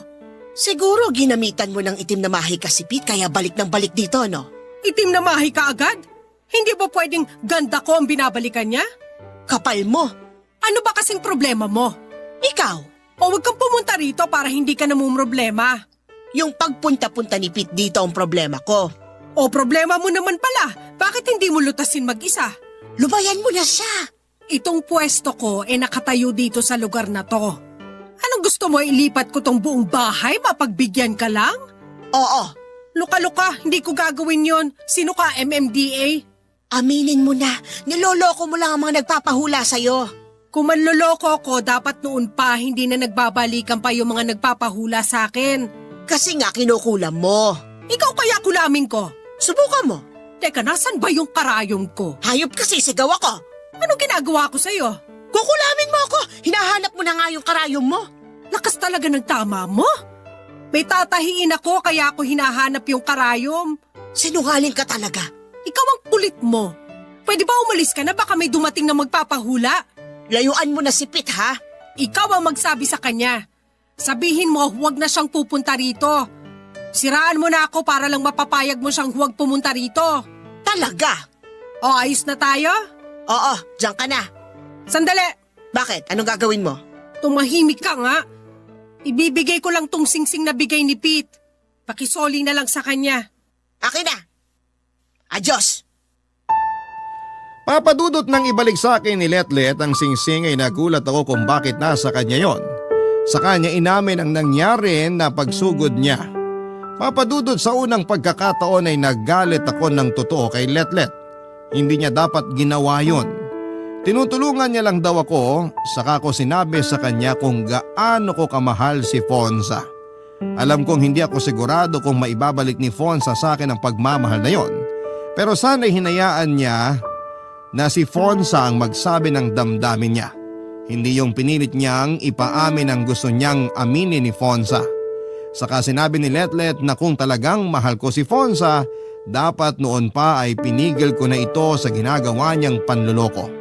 Siguro ginamitan mo ng itim na mahika si Pete kaya balik ng balik dito, no? Itim na mahi ka agad? Hindi ba pwedeng ganda ko ang binabalikan niya? Kapal mo. Ano ba kasing problema mo? Ikaw, O wag kang pumunta rito para hindi ka namumroblema. yung pagpunta-punta ni Pete dito ang problema ko. O problema mo naman pala, bakit hindi mo lutasin mag-isa? Lubayan mo na siya. Itong pwesto ko nakatayo dito sa lugar na to. Anong gusto mo, ilipat ko tong buong bahay, mapagbigyan ka lang? Oo, Luka-luka, hindi ko gagawin yon. Sino ka, MMDA? aminin mo na. Niloloko mo lang ang mga nagpapahula sa'yo. Kung manloloko ko, dapat noon pa hindi na nagbabalikan pa yung mga nagpapahula sa akin. Kasi nga kinukulam mo. Ikaw kaya kulamin ko? Subukan mo. Teka, nasan ba yung karayom ko? Hayop kasi sigaw ako. Anong ginagawa ko sa'yo? Kukulamin mo ako. Hinahanap mo na nga yung karayom mo. Lakas talaga ng tama mo. May tatahiin ako kaya ako hinahanap yung karayom. Sinungaling ka talaga. Ikaw ang kulit mo. Pwede ba umalis ka na, baka may dumating na magpapahula? Layuan mo na si Pete, ha? Ikaw ang magsabi sa kanya. Sabihin mo huwag na siyang pupunta rito. Siraan mo na ako para lang mapapayag mo siyang huwag pumunta rito. Talaga? O ayos na tayo? Oo, diyan ka na. Sandali, Bakit? Anong gagawin mo? tumahimik ka nga. Ibibigay ko lang tong singsing na bigay ni Pete. Pakisoli na lang sa kanya. Akin na. Adios. Papadudot nang ibalik sa akin ni Letlet ang singsing ay nagulat ako kung bakit nasa kanya yon. Sa kanya inamin ang nangyari na pagsugod niya. Papadudot sa unang pagkakataon ay naggalit ako ng totoo kay Letlet. Hindi niya dapat ginawa yon. Tinutulungan niya lang daw ako, saka ko sinabi sa kanya kung gaano ko kamahal si Fonza. Alam kong hindi ako sigurado kung maibabalik ni Fonza sa akin ang pagmamahal na yon. Pero sana'y hinayaan niya na si Fonza ang magsabi ng damdamin niya. Hindi yung pinilit niyang ipaamin ang gusto niyang aminin ni Fonza. Saka sinabi ni Letlet na kung talagang mahal ko si Fonza, dapat noon pa ay pinigil ko na ito sa ginagawa niyang panluloko.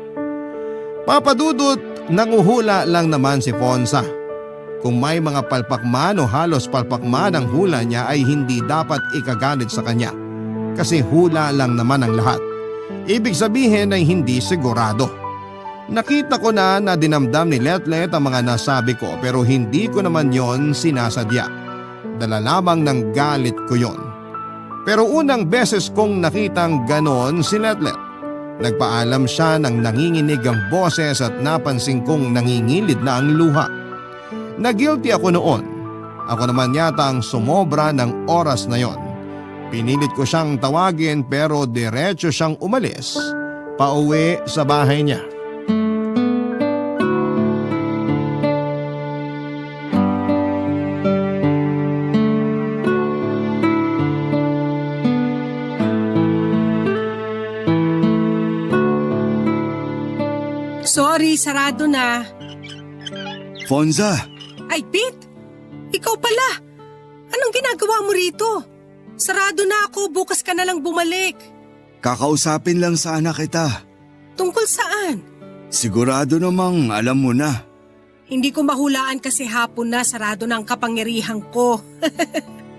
Papadudot, nanguhula lang naman si Fonza. Kung may mga palpakman o halos palpakman ang hula niya ay hindi dapat ikagalit sa kanya. Kasi hula lang naman ang lahat. Ibig sabihin ay hindi sigurado. Nakita ko na dinamdam ni Letlet ang mga nasabi ko pero hindi ko naman yon sinasadya. Dala lamang ng galit ko yon. Pero unang beses kong nakitang ganon si Letlet. Nagpaalam siya ng nanginginig ang boses at napansin kong nangingilid na ang luha. Nagilty ako noon. Ako naman yata ang sumobra ng oras na yon. Pinilit ko siyang tawagin pero diretso siyang umalis. Pauwi sa bahay niya. Sorry, sarado na. Fonza, Ay, Pete! Ikaw pala! Anong ginagawa mo rito? Sarado na ako, bukas ka na lang bumalik. kakausapin lang sana kita. Tungkol saan? Sigurado namang alam mo na. Hindi ko mahulaan kasi hapon na sarado na ang kapangyarihan ko.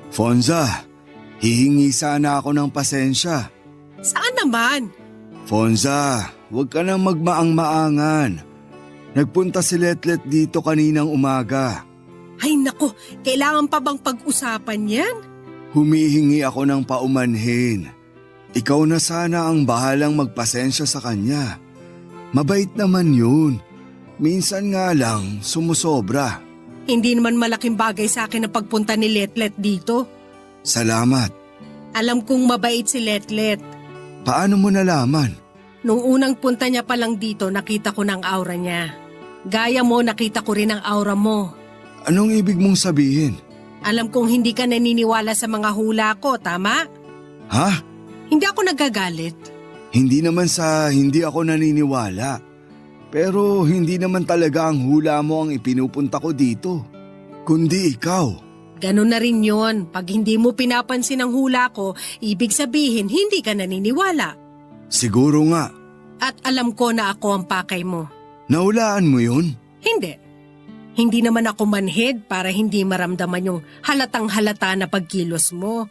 Fonza, hihingi sana ako ng pasensya. Saan naman? Fonza, huwag ka nang magmaang-maangan. Nagpunta si Letlet dito kaninang umaga. Ay nako, kailangan pa bang pag-usapan yan? Humihingi ako ng paumanhin. Ikaw na sana ang bahalang magpasensya sa kanya. Mabait naman yun. Minsan nga lang sumusobra. Hindi naman malaking bagay sa akin ang pagpunta ni Letlet dito. Salamat. Alam kong mabait si Letlet. Paano mo nalaman? Nung unang punta niya pa lang dito, nakita ko ng aura niya. Gaya mo, nakita ko rin ang aura mo. Anong ibig mong sabihin? Alam kong hindi ka naniniwala sa mga hula ko, tama? Ha? Hindi ako nagagalit. Hindi naman sa hindi ako naniniwala. Pero hindi naman talaga ang hula mo ang ipinupunta ko dito. Kundi ikaw. Ganun na rin yon. Pag hindi mo pinapansin ang hula ko, ibig sabihin hindi ka naniniwala. Siguro nga. At alam ko na ako ang pakay mo. Nahulaan mo yun? Hindi. Hindi naman ako manhid para hindi maramdaman yung halatang halata na pagkilos mo.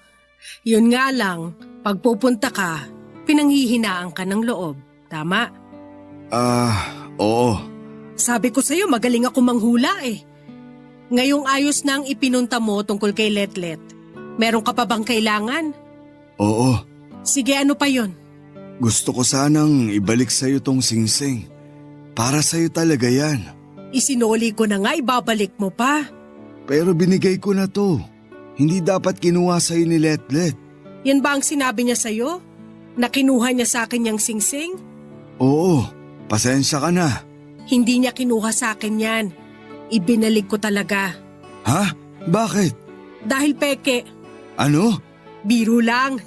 Yun nga lang, pag pupunta ka, pinanghihinaan ka ng loob. Tama? Oo. Sabi ko sa'yo, magaling ako manghula eh. Ngayong ayos na ang ipinunta mo tungkol kay Letlet. Meron ka pa bang kailangan? Oo. Sige, ano pa yon? Gusto ko sanang ibalik sa'yo tong singsing. Para sa'yo talaga yan. Isinuli ko na nga, ibabalik mo pa. Pero binigay ko na to. Hindi dapat kinuha sa'yo ni Letlet. Yan ba ang sinabi niya sa'yo? Na kinuha niya sa akin yung singsing? Oo. Pasensya ka na. Hindi niya kinuha sa akin yan. Ibinalik ko talaga. Ha? Bakit? Dahil peke, Ano? biro lang.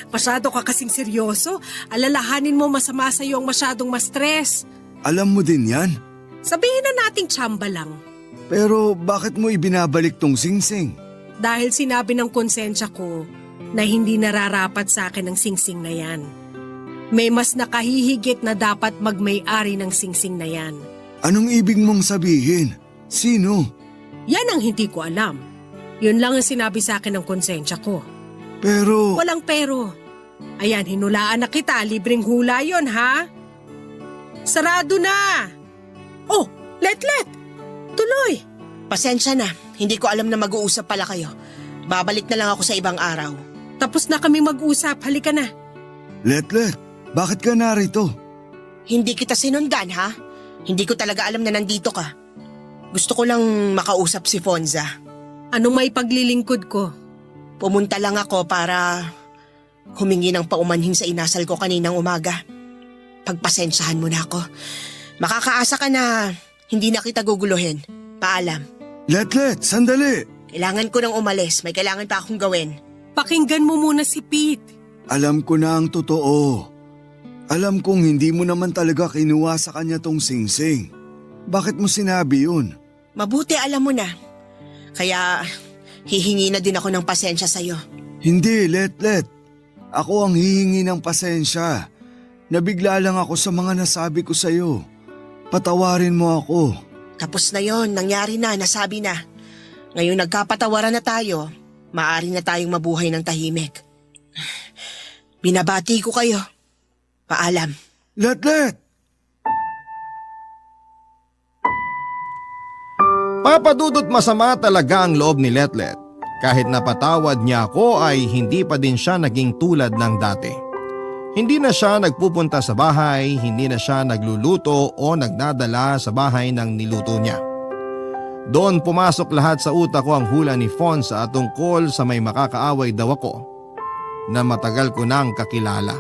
Masyado ka kasing seryoso. Alalahanin mo masama sa'yo ang masyadong ma-stress. Alam mo din yan. Sabihin na nating tsamba lang. Pero bakit mo ibinabalik tong singsing? Dahil sinabi ng konsensya ko na hindi nararapat sa akin ang singsing na yan. May mas nakahihigit na dapat magmay-ari ng singsing na yan. Anong ibig mong sabihin? Sino? Yan ang hindi ko alam. Yun lang ang sinabi sa akin ng konsensya ko. Pero… Walang pero. Ayan, hinulaan na kita. Libreng hula yon, ha? Sarado na! Oh, Letlet! Tuloy! Pasensya na, hindi ko alam na mag-uusap pala kayo. Babalik na lang ako sa ibang araw. Tapos na kami mag-usap. Halika na. Letlet, bakit ka narito? Hindi kita sinundan, ha? Hindi ko talaga alam na nandito ka. Gusto ko lang makausap si Fonza. Anong may paglilingkod ko? Pumunta lang ako para humingi ng paumanhin sa inasal ko kaninang umaga. Pagpasensyahan mo na ako. Makakaasa ka na hindi na kita guguluhin. Paalam. Letlet, sandali! Kailangan ko nang umalis. May kailangan pa akong gawin. Pakinggan mo muna si Pete. Alam ko na ang totoo. Alam kong hindi mo naman talaga kinuha sa kanya tong singsing. Bakit mo sinabi yun? Mabuti alam mo na. Kaya hihingi na din ako ng pasensya sa'yo. Hindi, Letlet. Ako ang hihingi ng pasensya. Nabigla lang ako sa mga nasabi ko sa'yo. Patawarin mo ako. Tapos na yon, nangyari na, nasabi na. Ngayon nagkapatawaran na tayo, maaari na tayong mabuhay ng tahimik. Binabati ko kayo. Paalam. Letlet! Papadudot masama talaga ang loob ni Letlet. Kahit napatawad niya ako ay hindi pa din siya naging tulad ng dati. Hindi na siya nagpupunta sa bahay, hindi na siya nagluluto o nagdadala sa bahay ng niluto niya. Doon pumasok lahat sa utak ko ang hula ni Fonza tungkol sa may makakaaway daw ako na matagal ko nang kakilala.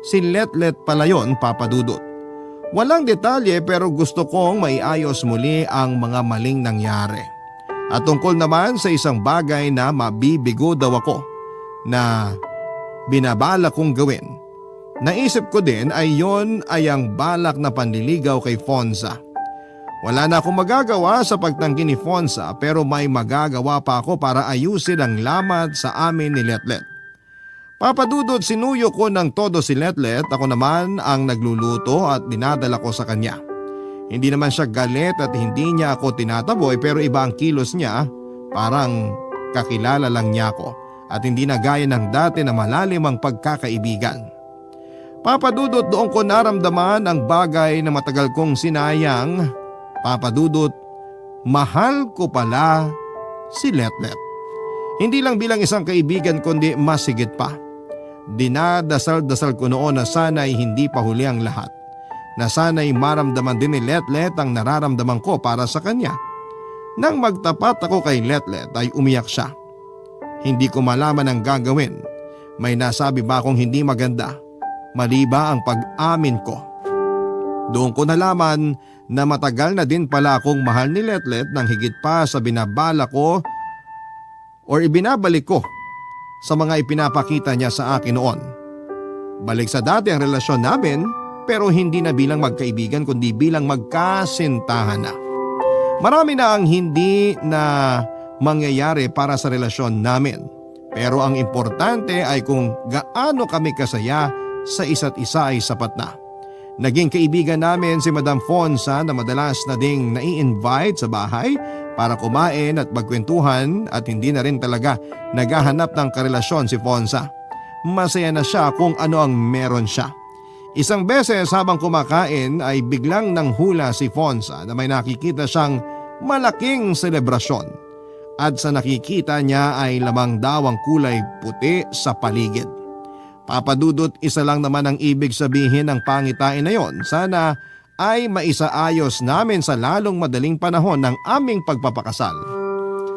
Si Letlet pala yon, Papadudot. Walang detalye pero gusto kong maiayos muli ang mga maling nangyari. At tungkol naman sa isang bagay na mabibigo daw ako na binabala kong gawin. Naisip ko din ay yon ay ang balak na panliligaw kay Fonza. Wala na akong magagawa sa pagtanggi ni Fonza pero may magagawa pa ako para ayusin ang lamat sa amin ni Letlet. Papadudot, sinuyo ko ng todo si Letlet, ako naman ang nagluluto at dinadala ko sa kanya. Hindi naman siya galit at hindi niya ako tinataboy pero iba ang kilos niya, parang kakilala lang niya ako at hindi na gaya ng dati na malalim ang pagkakaibigan. Papadudot, doon ko naramdaman ang bagay na matagal kong sinayang. Papadudot, mahal ko pala si Letlet. Hindi lang bilang isang kaibigan kundi mas higit pa. Dinadasal-dasal ko noon na sana'y hindi pa huli ang lahat. Na sana'y maramdaman din ni Letlet ang nararamdaman ko para sa kanya. Nang magtapat ako kay Letlet ay umiyak siya. Hindi ko malaman ang gagawin. May nasabi ba akong hindi maganda? Mali ba ang pag-amin ko? Doon ko nalaman na matagal na din pala akong mahal ni Letlet ng higit pa sa binabala ko or ibinabalik ko sa mga ipinapakita niya sa akin noon. Balik sa dati ang relasyon namin pero hindi na bilang magkaibigan kundi bilang magkasintahan na. Marami na ang hindi na mangyayari para sa relasyon namin. Pero ang importante ay kung gaano kami kasaya sa isa't isa ay sapat na. Naging kaibigan namin si Madam Fonsa na madalas na ding nai-invite sa bahay para kumain at magkwentuhan at hindi na rin talaga naghahanap ng karelasyon si Fonsa. Masaya na siya kung ano ang meron siya. Isang beses habang kumakain ay biglang nanghula si Fonsa na may nakikita siyang malaking selebrasyon. At sa nakikita niya ay lamang daw ang kulay puti sa paligid. Papa Dudut, isa lang naman ang ibig sabihin ng pangitain na yon. Sana ay maisaayos namin sa lalong madaling panahon ng aming pagpapakasal.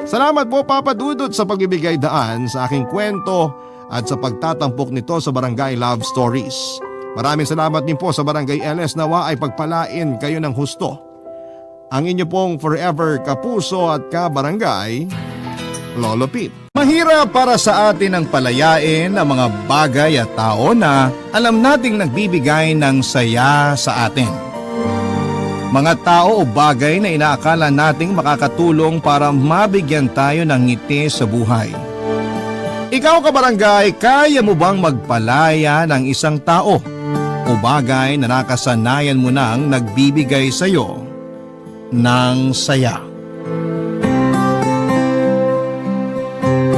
Salamat po Papa Dudut sa pagbibigay daan sa aking kwento at sa pagtatampok nito sa Barangay Love Stories. Maraming salamat din po sa Barangay LS, nawa ay pagpalain kayo ng husto. Ang inyo pong forever kapuso at kabarangay, Lolo Pete. Mahirap para sa atin ang palayain ang mga bagay at tao na alam nating nagbibigay ng saya sa atin. Mga tao o bagay na inaakala nating makakatulong para mabigyan tayo ng ngiti sa buhay. Ikaw kabarangay, kaya mo bang magpalaya ng isang tao o bagay na nakasanayan mo nang nagbibigay sa iyo ng saya?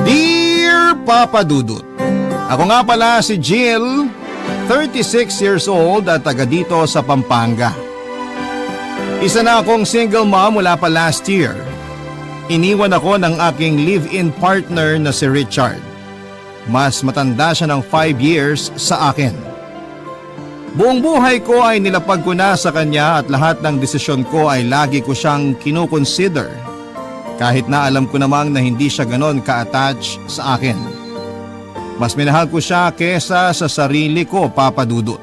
Dear Papa Dudut, ako nga pala si Jill, 36 years old at taga dito sa Pampanga. Isa na akong single mom mula pa last year. Iniwan ako ng aking live-in partner na si Richard. Mas matanda siya ng 5 years sa akin. Buong buhay ko ay nilapag ko na sa kanya at lahat ng desisyon ko ay lagi ko siyang kinukonsider. Kahit na alam ko namang na hindi siya ganon ka-attach sa akin. Mas minahal ko siya kesa sa sarili ko, Papa Dudut.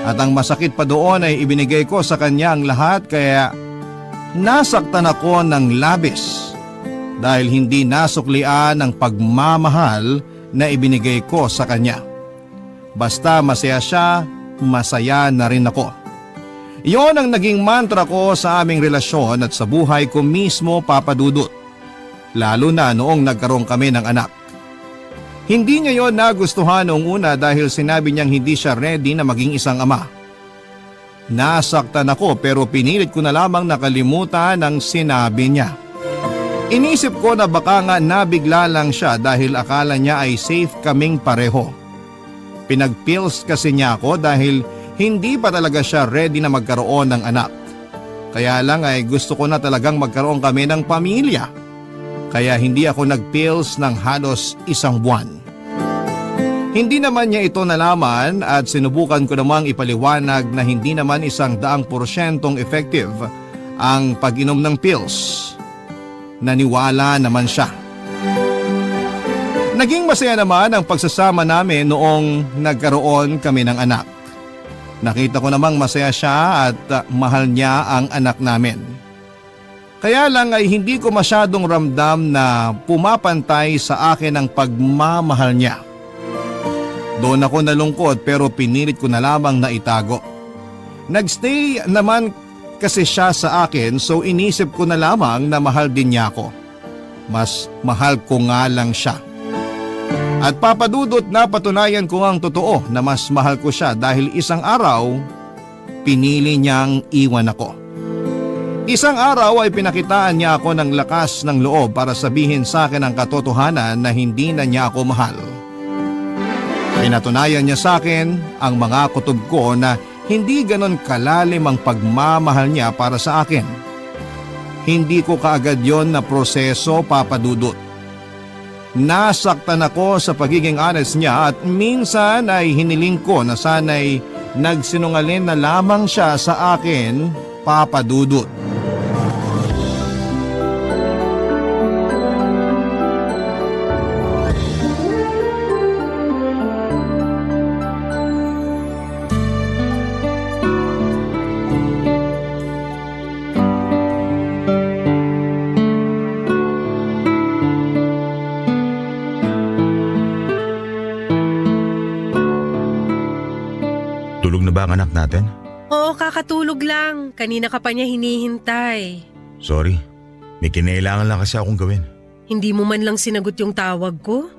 At ang masakit pa doon ay ibinigay ko sa kanya ang lahat kaya nasaktan ako ng labis dahil hindi nasuklian ang pagmamahal na ibinigay ko sa kanya. Basta masaya siya, masaya na rin ako. Iyon ang naging mantra ko sa aming relasyon at sa buhay ko mismo, Papa Dudut. Lalo na noong nagkaroon kami ng anak. Hindi niya yon nagustuhan noong una dahil sinabi niyang hindi siya ready na maging isang ama. Nasaktan ako pero pinilit ko na lamang nakalimutan ang sinabi niya. Inisip ko na baka nga nabigla lang siya dahil akala niya ay safe kaming pareho. Pinagpills kasi niya ako dahil hindi pa talaga siya ready na magkaroon ng anak. Kaya lang ay gusto ko na talagang magkaroon kami ng pamilya. Kaya hindi ako nagpills ng halos 1 buwan. Hindi naman niya ito nalaman at sinubukan ko namang ipaliwanag na hindi naman 100% effective ang pag-inom ng pills. Naniwala naman siya. Naging masaya naman ang pagsasama namin noong nagkaroon kami ng anak. Nakita ko namang masaya siya at mahal niya ang anak namin. Kaya lang ay hindi ko masyadong ramdam na pumapantay sa akin ang pagmamahal niya. Doon ako nalungkot pero pinilit ko na lamang na itago. Nagstay naman kasi siya sa akin so inisip ko na lamang na mahal din niya ako. Mas mahal ko nga lang siya. At Papa Dudut, napatunayan ko ang totoo na mas mahal ko siya dahil isang araw, pinili niyang iwan ako. Isang araw ay pinakitaan niya ako ng lakas ng loob para sabihin sa akin ang katotohanan na hindi na niya ako mahal. Pinatunayan niya sa akin ang mga kutob ko na hindi ganon kalalim ang pagmamahal niya para sa akin. Hindi ko kaagad yon na proseso, Papa Dudut. Nasaktan ako sa pagiging honest niya at minsan ay hiniling ko na sana'y nagsinungaling na lamang siya sa akin, Papa Dudut. Tulog na ba ang anak natin? Oo, kakatulog lang. Kanina ka pa niya hinihintay. Sorry, may kinailangan lang kasi akong gawin. Hindi mo man lang sinagot yung tawag ko?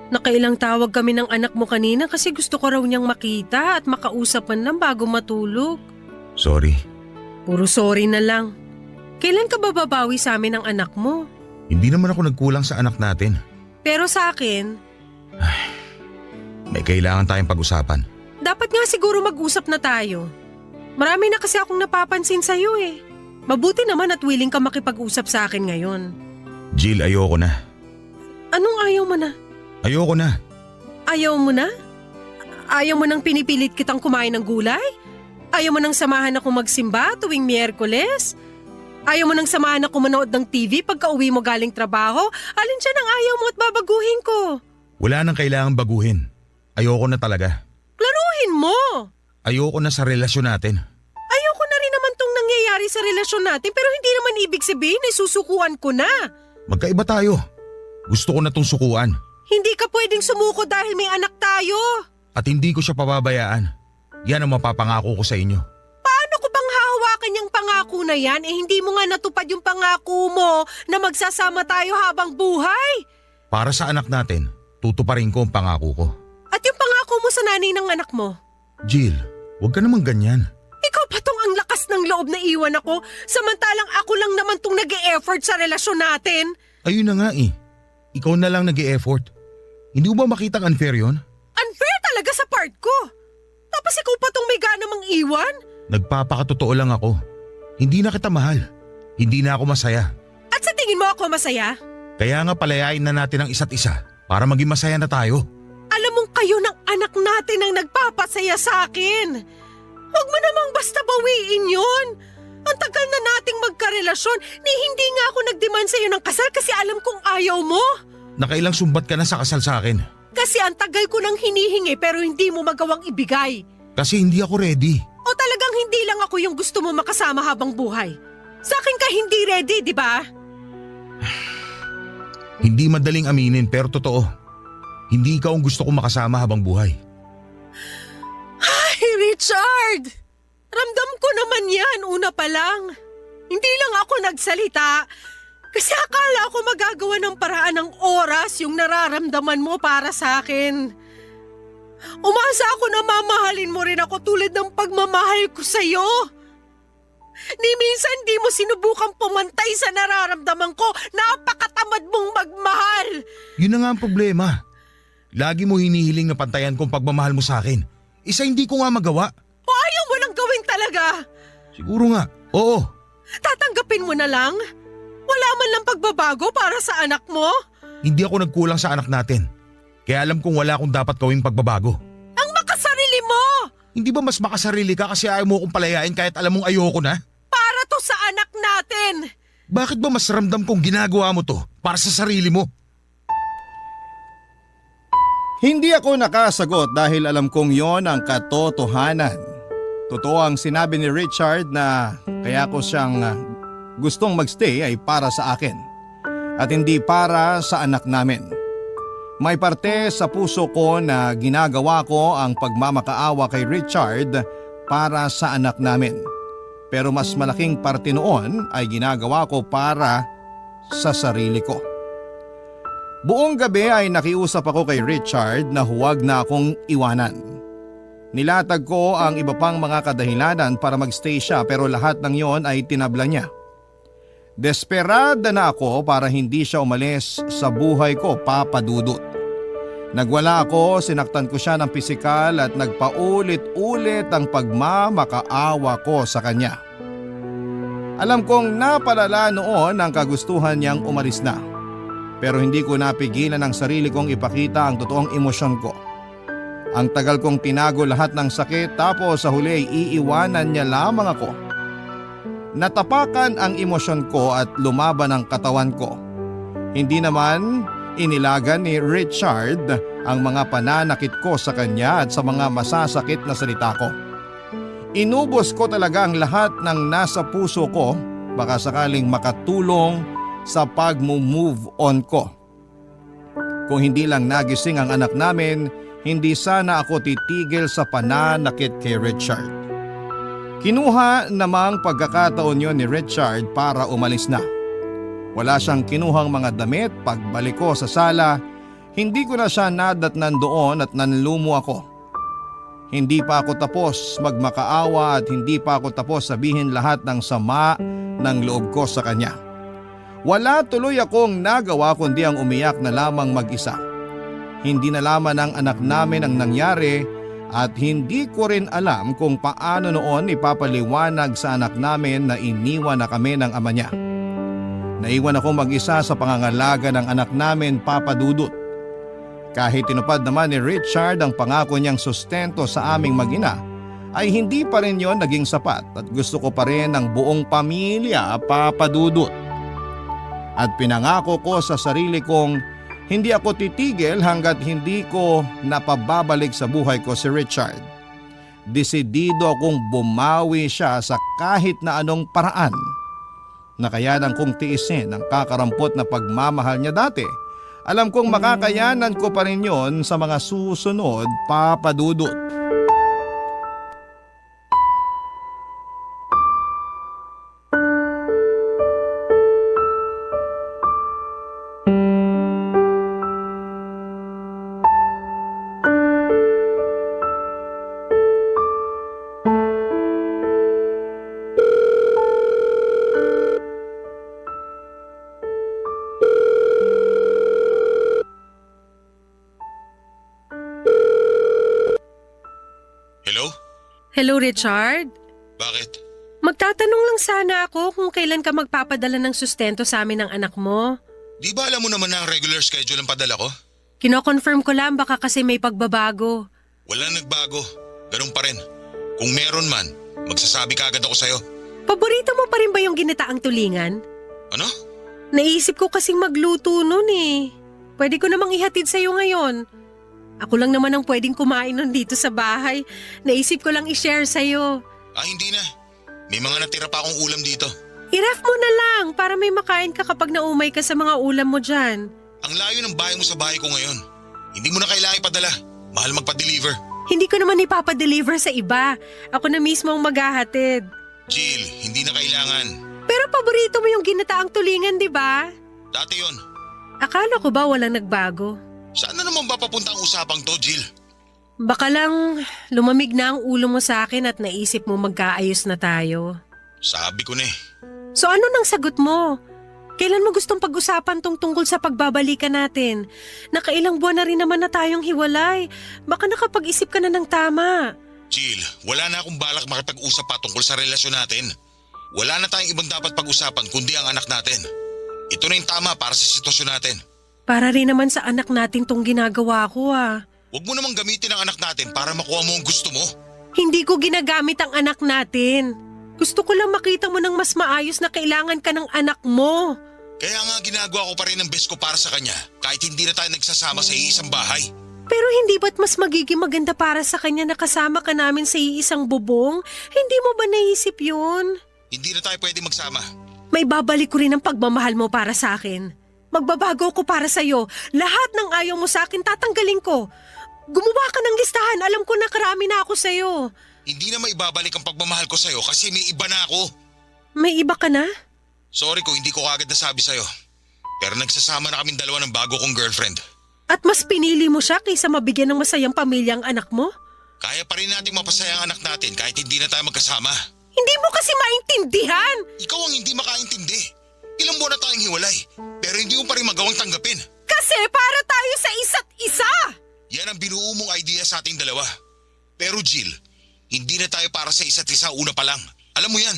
Nakailang tawag kami ng anak mo kanina kasi gusto ko raw niyang makita at makausap man lang bago matulog. Sorry, Puro sorry na lang. Kailan ka ba babawi sa amin ng anak mo? hindi naman ako nagkulang sa anak natin. Pero sa akin, May kailangan tayong pag-usapan. dapat nga siguro mag-usap na tayo. Marami na kasi akong napapansin sa'yo eh. Mabuti naman at willing ka makipag-usap sa akin ngayon. Jill, ayoko na. Anong ayaw mo na? Ayoko na. Ayaw mo na? Ayaw mo nang pinipilit kitang kumain ng gulay? Ayaw mo nang samahan ako magsimba tuwing Miyerkules? Ayaw mo nang samahan ako manood ng TV pagka uwi mo galing trabaho? Alin siya ang ayaw mo at babaguhin ko? Wala nang kailangang baguhin. Ayoko na talaga. Klaruhin mo! Ayoko na sa relasyon natin. Ayoko na rin naman tong nangyayari sa relasyon natin pero hindi naman ibig sabihin ay susukuan ko na. Magkaiba tayo. Gusto ko na tong sukuan. Hindi ka pwedeng sumuko dahil may anak tayo. At hindi ko siya pababayaan. Yan ang mapapangako ko sa inyo. Paano ko bang hahawakan yung pangako na yan hindi mo nga natupad yung pangako mo na magsasama tayo habang buhay? Para sa anak natin, tutuparin ko ang pangako ko. At yung pangako mo sa nanay ng anak mo? Jill, huwag ka naman ganyan. Ikaw pa tong ang lakas ng loob na iwan ako samantalang ako lang naman tong nag-e-effort sa relasyon natin. Ayun na nga eh. Ikaw na lang nag-e-effort. Hindi mo ba makitang unfair yun? Unfair talaga sa part ko. Tapos ikaw pa tong may gana mang iwan? Nagpapakatotoo lang ako. Hindi na kita mahal. Hindi na ako masaya. At sa tingin mo ako masaya? Kaya nga palayain na natin ang isa't isa para maging masaya na tayo. Alam mong kayo ng anak natin ang nagpapasaya sa akin. Huwag mo namang basta bawiin yun. Ang tagal na nating magkarelasyon ni hindi nga ako nagdemand sa'yo ng kasal kasi alam kong ayaw mo. Nakailang sumbat ka na sa kasal sa akin. Kasi ang tagal ko nang hinihingi pero hindi mo magawang ibigay. Kasi hindi ako ready. O talagang hindi lang ako yung gusto mo makasama habang buhay. Sa akin ka hindi ready, di ba? Hindi madaling aminin pero totoo. Hindi ikaw ang gusto kong makasama habang buhay. Ay, Richard! Ramdam ko naman yan una pa lang. Hindi lang ako nagsalita. Kasi akala ko magagawa ng paraan ng oras yung nararamdaman mo para sa akin. Umasa ako na mamahalin mo rin ako tulad ng pagmamahal ko sa'yo. Ni minsan di mo sinubukang pumantay sa nararamdaman ko. Napakatamad mong magmahal. Yun na nga ang problema. Lagi mo hinihiling na pantayan kong pagmamahal mo sa akin. Isa hindi ko nga magawa. O ayaw mo lang gawin talaga. Siguro nga, oo. Tatanggapin mo na lang? Wala man lang pagbabago para sa anak mo? Hindi ako nagkulang sa anak natin. Kaya alam kong wala akong dapat gawing pagbabago. Ang makasarili mo! Hindi ba mas makasarili ka kasi ayaw mo akong palayain kahit alam mong ayoko na? Para to sa anak natin! Bakit ba mas ramdam kong ginagawa mo to para sa sarili mo? Hindi ako nakasagot dahil alam kong yon ang katotohanan. Totoo ang sinabi ni Richard na kaya ko siyang gustong magstay ay para sa akin at hindi para sa anak namin. May parte sa puso ko na ginagawa ko ang pagmamakaawa kay Richard para sa anak namin. Pero mas malaking parte noon ay ginagawa ko para sa sarili ko. Buong gabi ay nakiusap ako kay Richard na huwag na akong iwanan. Nilatag ko ang iba pang mga kadahilanan para magstay siya pero lahat ng yon ay tinabla niya. Desperada na ako para hindi siya umalis sa buhay ko, Papa Dudut. Nagwala ako, sinaktan ko siya ng pisikal at nagpaulit-ulit ang pagmamakaawa ko sa kanya. Alam kong napalala noon ang kagustuhan niyang umalis na. Pero hindi ko napigilan ang sarili kong ipakita ang totoong emosyon ko. Ang tagal kong tinago lahat ng sakit tapos sa huli ay iiwanan niya lamang ako. Natapakan ang emosyon ko at lumaban ang katawan ko. Hindi naman inilagan ni Richard ang mga pananakit ko sa kanya at sa mga masasakit na salita ko. Inubos ko talaga ang lahat ng nasa puso ko baka sakaling makatulong sa pag-move on ko. Kung hindi lang nagising ang anak namin, hindi sana ako titigil sa pananakit kay Richard. Kinuha namang pagkakataon yon ni Richard para umalis na. Wala siyang kinuhang mga damit. Pagbalik ko sa sala, hindi ko na siya nadatnan doon at nanlumo ako. Hindi pa ako tapos magmakaawa at hindi pa ako tapos sabihin lahat ng sama ng loob ko sa kanya. Wala tuloy akong nagawa kundi ang umiyak na lamang mag-isa. Hindi nalaman ng anak namin ang nangyari at hindi ko rin alam kung paano noon ipapaliwanag sa anak namin na iniwan na kami ng ama niya. Naiwan ako mag-isa sa pangangalaga ng anak namin, Papa Dudut. Kahit tinupad naman ni Richard ang pangako niyang sustento sa aming mag-ina, ay hindi pa rin yon naging sapat at gusto ko pa rin ang buong pamilya, Papa Dudut. At pinangako ko sa sarili kong hindi ako titigil hanggat hindi ko napababalik sa buhay ko si Richard. Desidido akong bumawi siya sa kahit na anong paraan. Nakayanan kong tiisin ang kakarampot na pagmamahal niya dati. Alam kong makakayanan ko pa rin yon sa mga susunod, Papa Dudut. Hello? Hello, Richard. Bakit? Magtatanong lang sana ako kung kailan ka magpapadala ng sustento sa amin ng anak mo. Di ba alam mo naman na ang regular schedule ang padala ko? Kino-confirm ko lang baka kasi may pagbabago. Wala nagbago. Ganun pa rin. Kung meron man, magsasabi ka agad ako sa'yo. Paborito mo pa rin ba yung ginataang tulingan? Ano? Naisip ko kasing magluto nun eh. Pwede ko namang ihatid sa'yo ngayon. Ako lang naman ang pwedeng kumain nun dito sa bahay. Naisip ko lang i-share sa'yo. Hindi na. May mga natira pa akong ulam dito. I-ref mo na lang para may makain ka kapag naumay ka sa mga ulam mo dyan. Ang layo ng bahay mo sa bahay ko ngayon. Hindi mo na kailangan ipadala. Mahal magpa-deliver. Hindi ko naman ipapadeliver sa iba. Ako na mismo ang maghahatid. Jill, hindi na kailangan. Pero paborito mo yung ginataang tulingan, di ba? Dati yon. Akala ko ba walang nagbago? Saan na naman ba papunta ang usapang to, Jill? Baka lang lumamig na ang ulo mo sa akin at naisip mo magkaayos na tayo. Sabi ko na eh. So ano nang sagot mo? Kailan mo gustong pag-usapan tungkol sa pagbabalikan natin? Nakailang buwan na rin naman na tayong hiwalay. Baka nakapag-isip ka na ng tama. Jill, wala na akong balak makipag-usap pa tungkol sa relasyon natin. Wala na tayong ibang dapat pag-usapan kundi ang anak natin. Ito na yung tama para sa sitwasyon natin. Para rin naman sa anak natin tong ginagawa ko ah. Huwag mo namang gamitin ang anak natin para makuha mo ang gusto mo. Hindi ko ginagamit ang anak natin. Gusto ko lang makita mo ng mas maayos na kailangan ka ng anak mo. Kaya nga ginagawa ko pa rin ang best ko para sa kanya kahit hindi na tayo nagsasama sa iisang bahay. Pero hindi ba't mas magiging maganda para sa kanya na kasama ka namin sa iisang bubong? Hindi mo ba naisip yun? Hindi na tayo pwede magsama. May babalik ko rin ang pagmamahal mo para sa akin. Magbabago ko para sa'yo. Lahat ng ayaw mo sa akin tatanggalin ko. Gumawa ka ng listahan. Alam ko na karami na ako sa'yo. Hindi na maibabalik ang pagmamahal ko sa'yo kasi may iba na ako. May iba ka na? Sorry kung hindi ko agad nasabi sa'yo. Pero nagsasama na kaming dalawa ng bago kong girlfriend. At mas pinili mo siya kaysa mabigyan ng masayang pamilya ang anak mo? Kaya pa rin nating mapasaya ang anak natin kahit hindi na tayo magkasama. Hindi mo kasi maintindihan! Ikaw ang hindi makaintindi. Ilang buwan na tayong hiwalay, pero hindi mo pa rin magawang tanggapin. Kasi para tayo sa isa't isa! Yan ang binuo mong idea sa ating dalawa. Pero Jill, hindi na tayo para sa isa't isa una pa lang. Alam mo yan.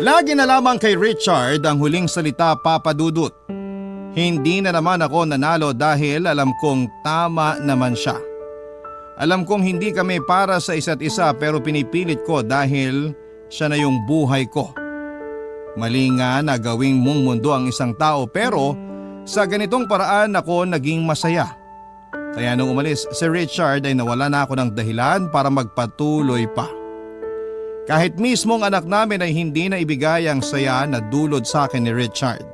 Lagi na lamang kay Richard ang huling salita, Papa Dudut. Hindi na naman ako nanalo dahil alam kong tama naman siya. Alam kong hindi kami para sa isa't isa pero pinipilit ko dahil siya na yung buhay ko. Mali nga na gawing mong mundo ang isang tao pero sa ganitong paraan ako naging masaya. Kaya nung umalis si Richard ay nawala na ako ng dahilan para magpatuloy pa. Kahit mismong anak namin ay hindi na ibigay ang saya na dulot sa akin ni Richard.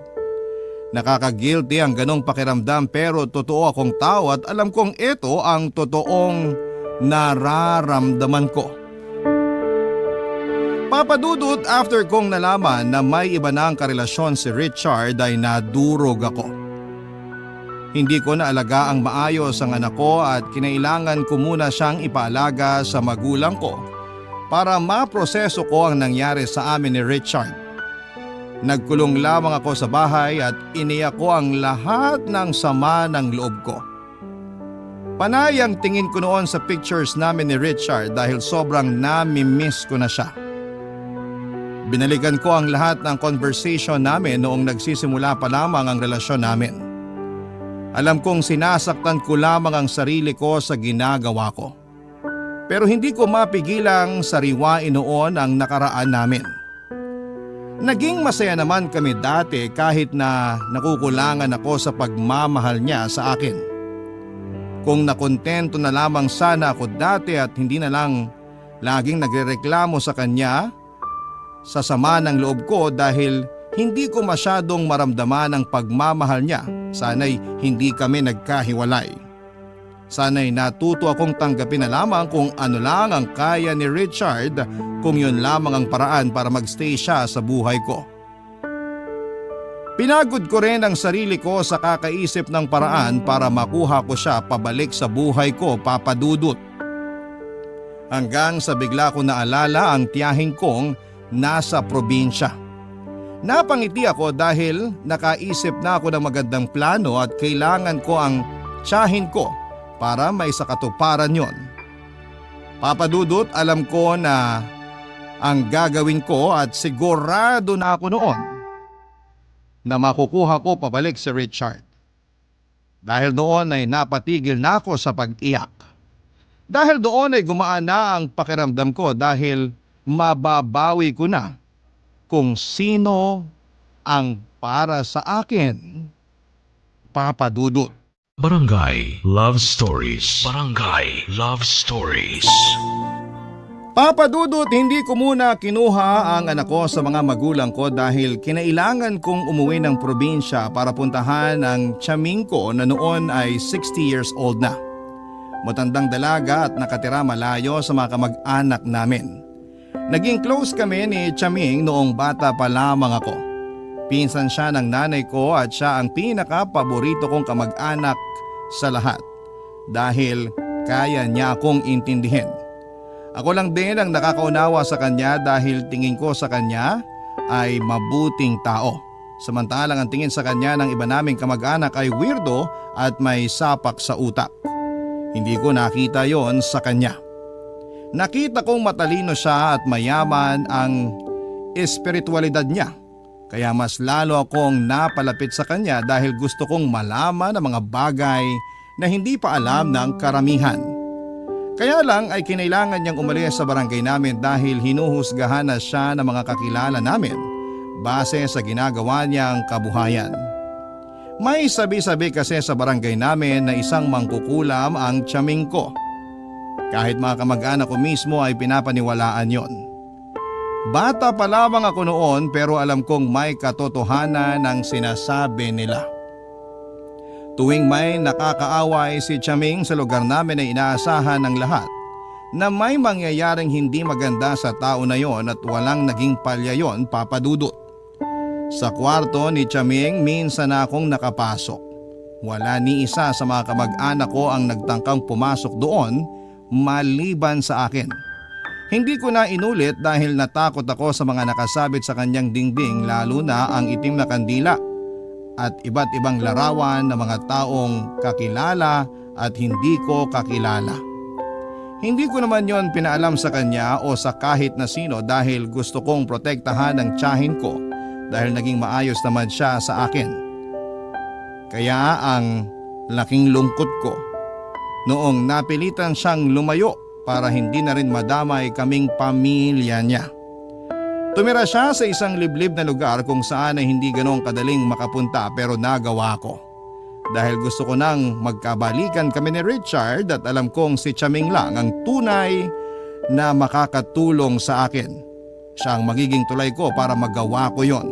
Nakaka-guilty ang ganong pakiramdam pero totoo akong tao at alam kong ito ang totoong nararamdaman ko. Papadudot, after kong nalaman na may iba na ang karelasyon si Richard ay nadurog ako. Hindi ko naalaga ang maayos ang anak ko at kinailangan ko muna siyang ipaalaga sa magulang ko para maproseso ko ang nangyari sa amin ni Richard. Nagkulong lamang ako sa bahay at iniyak ko ang lahat ng sama ng loob ko. Panay ang tingin ko noon sa pictures namin ni Richard dahil sobrang nami-miss ko na siya. Binalikan ko ang lahat ng conversation namin noong nagsisimula pa lamang ang relasyon namin. Alam kong sinasaktan ko lamang ang sarili ko sa ginagawa ko. Pero hindi ko mapigilang sariwain noon ang nakaraan namin. Naging masaya naman kami dati kahit na nakukulangan ako sa pagmamahal niya sa akin. Kung nakontento na lamang sana ako dati at hindi na lang laging nagrereklamo sa kanya sa sama ng loob ko dahil hindi ko masyadong maramdaman ang pagmamahal niya. Sana'y hindi kami nagkahiwalay. Sana'y natuto akong tanggapin na lamang kung ano lang ang kaya ni Richard kung yun lamang ang paraan para magstay siya sa buhay ko. Pinagod ko rin ang sarili ko sa kakaisip ng paraan para makuha ko siya pabalik sa buhay ko, papadudot. Hanggang sa bigla ko naalala ang tiyahing kong nasa probinsya. Napangiti ako dahil nakaisip na ako ng magandang plano at kailangan ko ang tiyahin ko para may sakatuparan yon. Papadudot, alam ko na ang gagawin ko at sigurado na ako noon na makukuha ko pabalik si Richard. Dahil noon ay napatigil na ako sa pag-iyak. Dahil doon ay gumaan na ang pakiramdam ko dahil mababawi ko na kung sino ang para sa akin, papadudot. Barangay Love Stories. Barangay Love Stories. Papadudot, hindi ko muna kinuha ang anak ko sa mga magulang ko dahil kinailangan kong umuwi ng probinsya para puntahan ang tiyaming ko na noon ay 60 years old na. Matandang dalaga at nakatira malayo sa mga kamag-anak namin. Naging close kami ni Tiyaming noong bata pa lamang ako. Pinsan siya ng nanay ko at siya ang pinaka-paborito kong kamag-anak sa lahat dahil kaya niya akong intindihin. Ako lang din ang nakakaunawa sa kanya dahil tingin ko sa kanya ay mabuting tao. Samantalang ang tingin sa kanya ng iba naming kamag-anak ay weirdo at may sapak sa utak. Hindi ko nakita yon sa kanya. Nakita kong matalino siya at mayaman ang espiritualidad niya. Kaya mas lalo akong napalapit sa kanya dahil gusto kong malaman ang mga bagay na hindi pa alam ng karamihan. Kaya lang ay kinailangan niyang umalis sa barangay namin dahil hinuhusgahan na siya ng mga kakilala namin base sa ginagawa niyang kabuhayan. May sabi-sabi kasi sa barangay namin na isang mangkukulam ang tiyaming ko. Kahit mga kamag-anak ko mismo ay pinapaniwalaan yon. Bata pa lamang ako noon pero alam kong may katotohanan ng sinasabi nila. Tuwing may nakakaaway si Tiyaming sa lugar namin ay inaasahan ng lahat na may mangyayaring hindi maganda sa tao na yon at walang naging palya yon, papadudot. Sa kwarto ni Tiyaming minsan na akong nakapasok. Wala ni isa sa mga kamag-anak ko ang nagtangkang pumasok doon maliban sa akin. Hindi ko na inulit dahil natakot ako sa mga nakasabit sa kanyang dingding lalo na ang itim na kandila at iba't ibang larawan ng mga taong kakilala at hindi ko kakilala. Hindi ko naman yon pinaalam sa kanya o sa kahit na sino dahil gusto kong protektahan ang tiyahin ko dahil naging maayos naman siya sa akin. Kaya ang laking lungkot ko noong napilitan siyang lumayo para hindi na rin madamay kaming pamilya niya. Tumira siya sa isang liblib na lugar kung saan ay hindi ganong kadaling makapunta pero nagawa ko. Dahil gusto ko nang magkabalikan kami ni Richard at alam kong si Tiyaming lang ang tunay na makakatulong sa akin. Siya ang magiging tulay ko para magawa ko yon.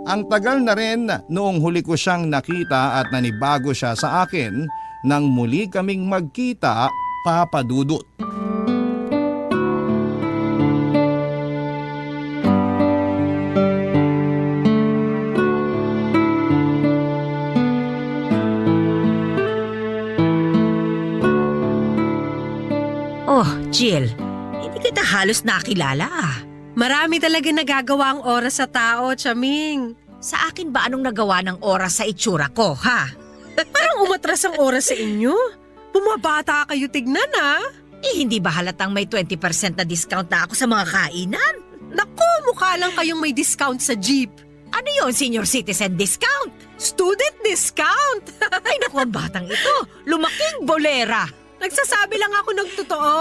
Ang tagal na rin noong huli ko siyang nakita at nanibago siya sa akin nang muli kaming magkita, Papa Dudut. Oh, Jill, hindi kita halos nakilala ah. Marami talaga nagagawa ang oras sa tao, Chaming. Sa akin ba anong nagawa ng oras sa itsura ko, ha? Parang umatras ang oras sa inyo. Bumabata kayo tignan, ah. Eh, hindi ba halatang may 20% na discount na ako sa mga kainan? Naku, mukha lang kayong may discount sa jeep. Ano yon, senior citizen discount? Student discount! Ay naku, ang batang ito. Lumaking bolera. Nagsasabi lang ako ng totoo.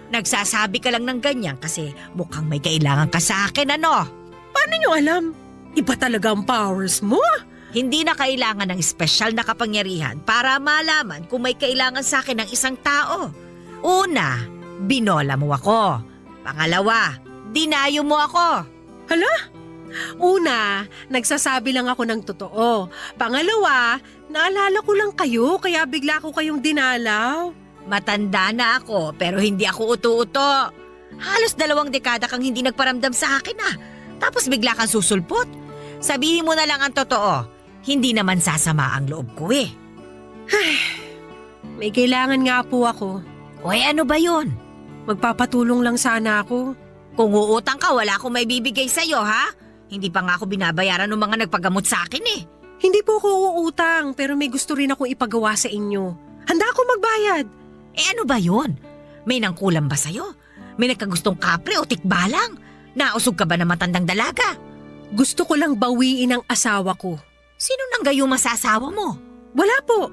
Nagsasabi ka lang ng ganyan kasi mukhang may kailangan ka sa akin, ano? Paano nyo alam? Iba talaga ang powers mo. Hindi na kailangan ng espesyal na kapangyarihan para malaman kung may kailangan sa akin ng isang tao. Una, binola mo ako. Pangalawa, dinayo mo ako. Hala? Una, nagsasabi lang ako ng totoo. Pangalawa, naalala ko lang kayo kaya bigla ko kayong dinalaw. Matanda na ako pero hindi ako uto-uto. Halos 2 dekada kang hindi nagparamdam sa akin ah. Tapos bigla kang susulpot. Sabihin mo na lang ang totoo. Hindi naman sasama ang loob ko eh. May kailangan nga po ako. Oy, ano ba yun? Magpapatulong lang sana ako. Kung uutang ka, wala akong may bibigay sa'yo ha? Hindi pa nga ako binabayaran ng mga nagpagamot sa akin eh. Hindi po ako uutang pero may gusto rin akong ipagawa sa inyo. Handa ako magbayad. Eh ano ba yun? May nangkulam ba sa'yo? May nagkagustong kapre o tikbalang? Nausog ka ba na matandang dalaga? Gusto ko lang bawiin ang asawa ko. Sino nang gayuma sa asawa mo? Wala po.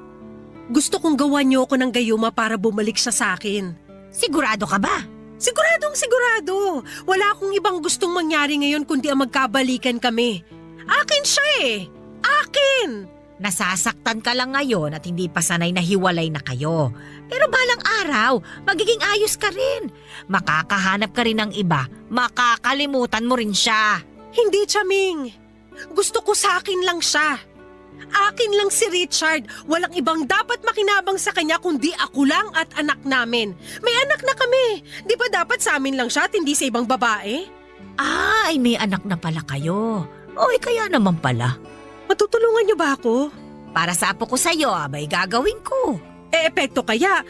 Gusto kong gawan niyo ako ng gayuma para bumalik siya sa akin. Sigurado ka ba? Siguradong sigurado. Wala akong ibang gustong mangyari ngayon kundi ang magkabalikan kami. Akin siya eh. Akin! Nasasaktan ka lang ngayon at hindi pa sanay na hiwalay na kayo. Pero balang araw, magiging ayos ka rin. Makakahanap ka rin ng iba. Makakalimutan mo rin siya. Hindi, Chaming. Gusto ko sa akin lang siya. Akin lang si Richard. Walang ibang dapat makinabang sa kanya kundi ako lang at anak namin. May anak na kami. Di ba dapat sa amin lang siya at hindi sa ibang babae? Ay, may anak na pala kayo. Oy, kaya naman pala. Matutulungan niyo ba ako? Para sa apo ko sa'yo, abay gagawin ko. Epekto kaya?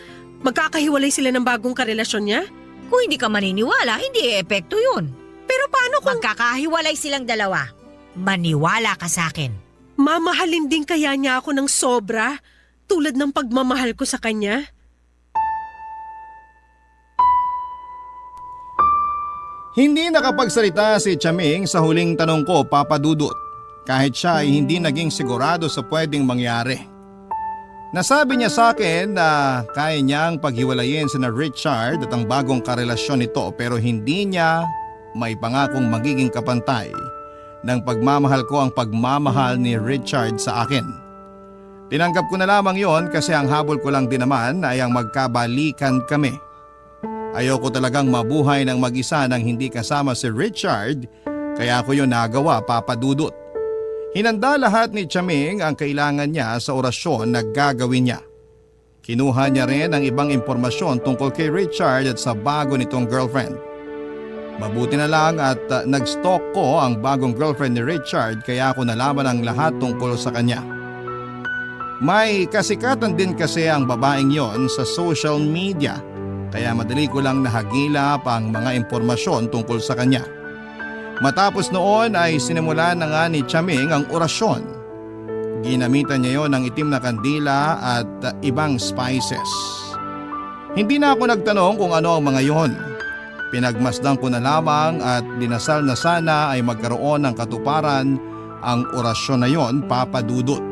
Magkakahiwalay sila ng bagong karelasyon niya? Kung hindi ka maniniwala, hindi epekto yun. Pero paano kung Magkakahiwalay silang dalawa. Maniwala ka sa akin. mamahalin din kaya niya ako ng sobra? Tulad ng pagmamahal ko sa kanya? Hindi nakapagsalita si Chaming sa huling tanong ko, Papa Dudut, kahit siya ay hindi naging sigurado sa pwedeng mangyari. Nasabi niya sa akin na kaya niyang paghiwalayin sina Richard at ang bagong karelasyon nito pero hindi niya may pangakong magiging kapantay ng pagmamahal ko ang pagmamahal ni Richard sa akin. Tinanggap ko na lamang yon kasi ang habol ko lang din naman ay ang magkabalikan kami. Ayoko talagang mabuhay ng mag-isa nang hindi kasama si Richard kaya ako yun nagawa, Papa Dudut. Hinanda lahat ni Chaming ang kailangan niya sa orasyon na gagawin niya. Kinuha niya rin ang ibang impormasyon tungkol kay Richard at sa bago nitong girlfriend. Mabuti na lang at nag-stalk ko ang bagong girlfriend ni Richard kaya ako nalaman ang lahat tungkol sa kanya. May kasikatan din kasi ang babaeng yon sa social media kaya madali ko lang nahagilap ang mga impormasyon tungkol sa kanya. Matapos noon ay sinimulan na nga ni Chaming ang orasyon. Ginamitan niya yon ng itim na kandila at ibang spices. Hindi na ako nagtanong kung ano ang mga yon. Pinagmasdan ko na lamang at dinasal na sana ay magkaroon ng katuparan ang orasyon na yon, Papa Dudut.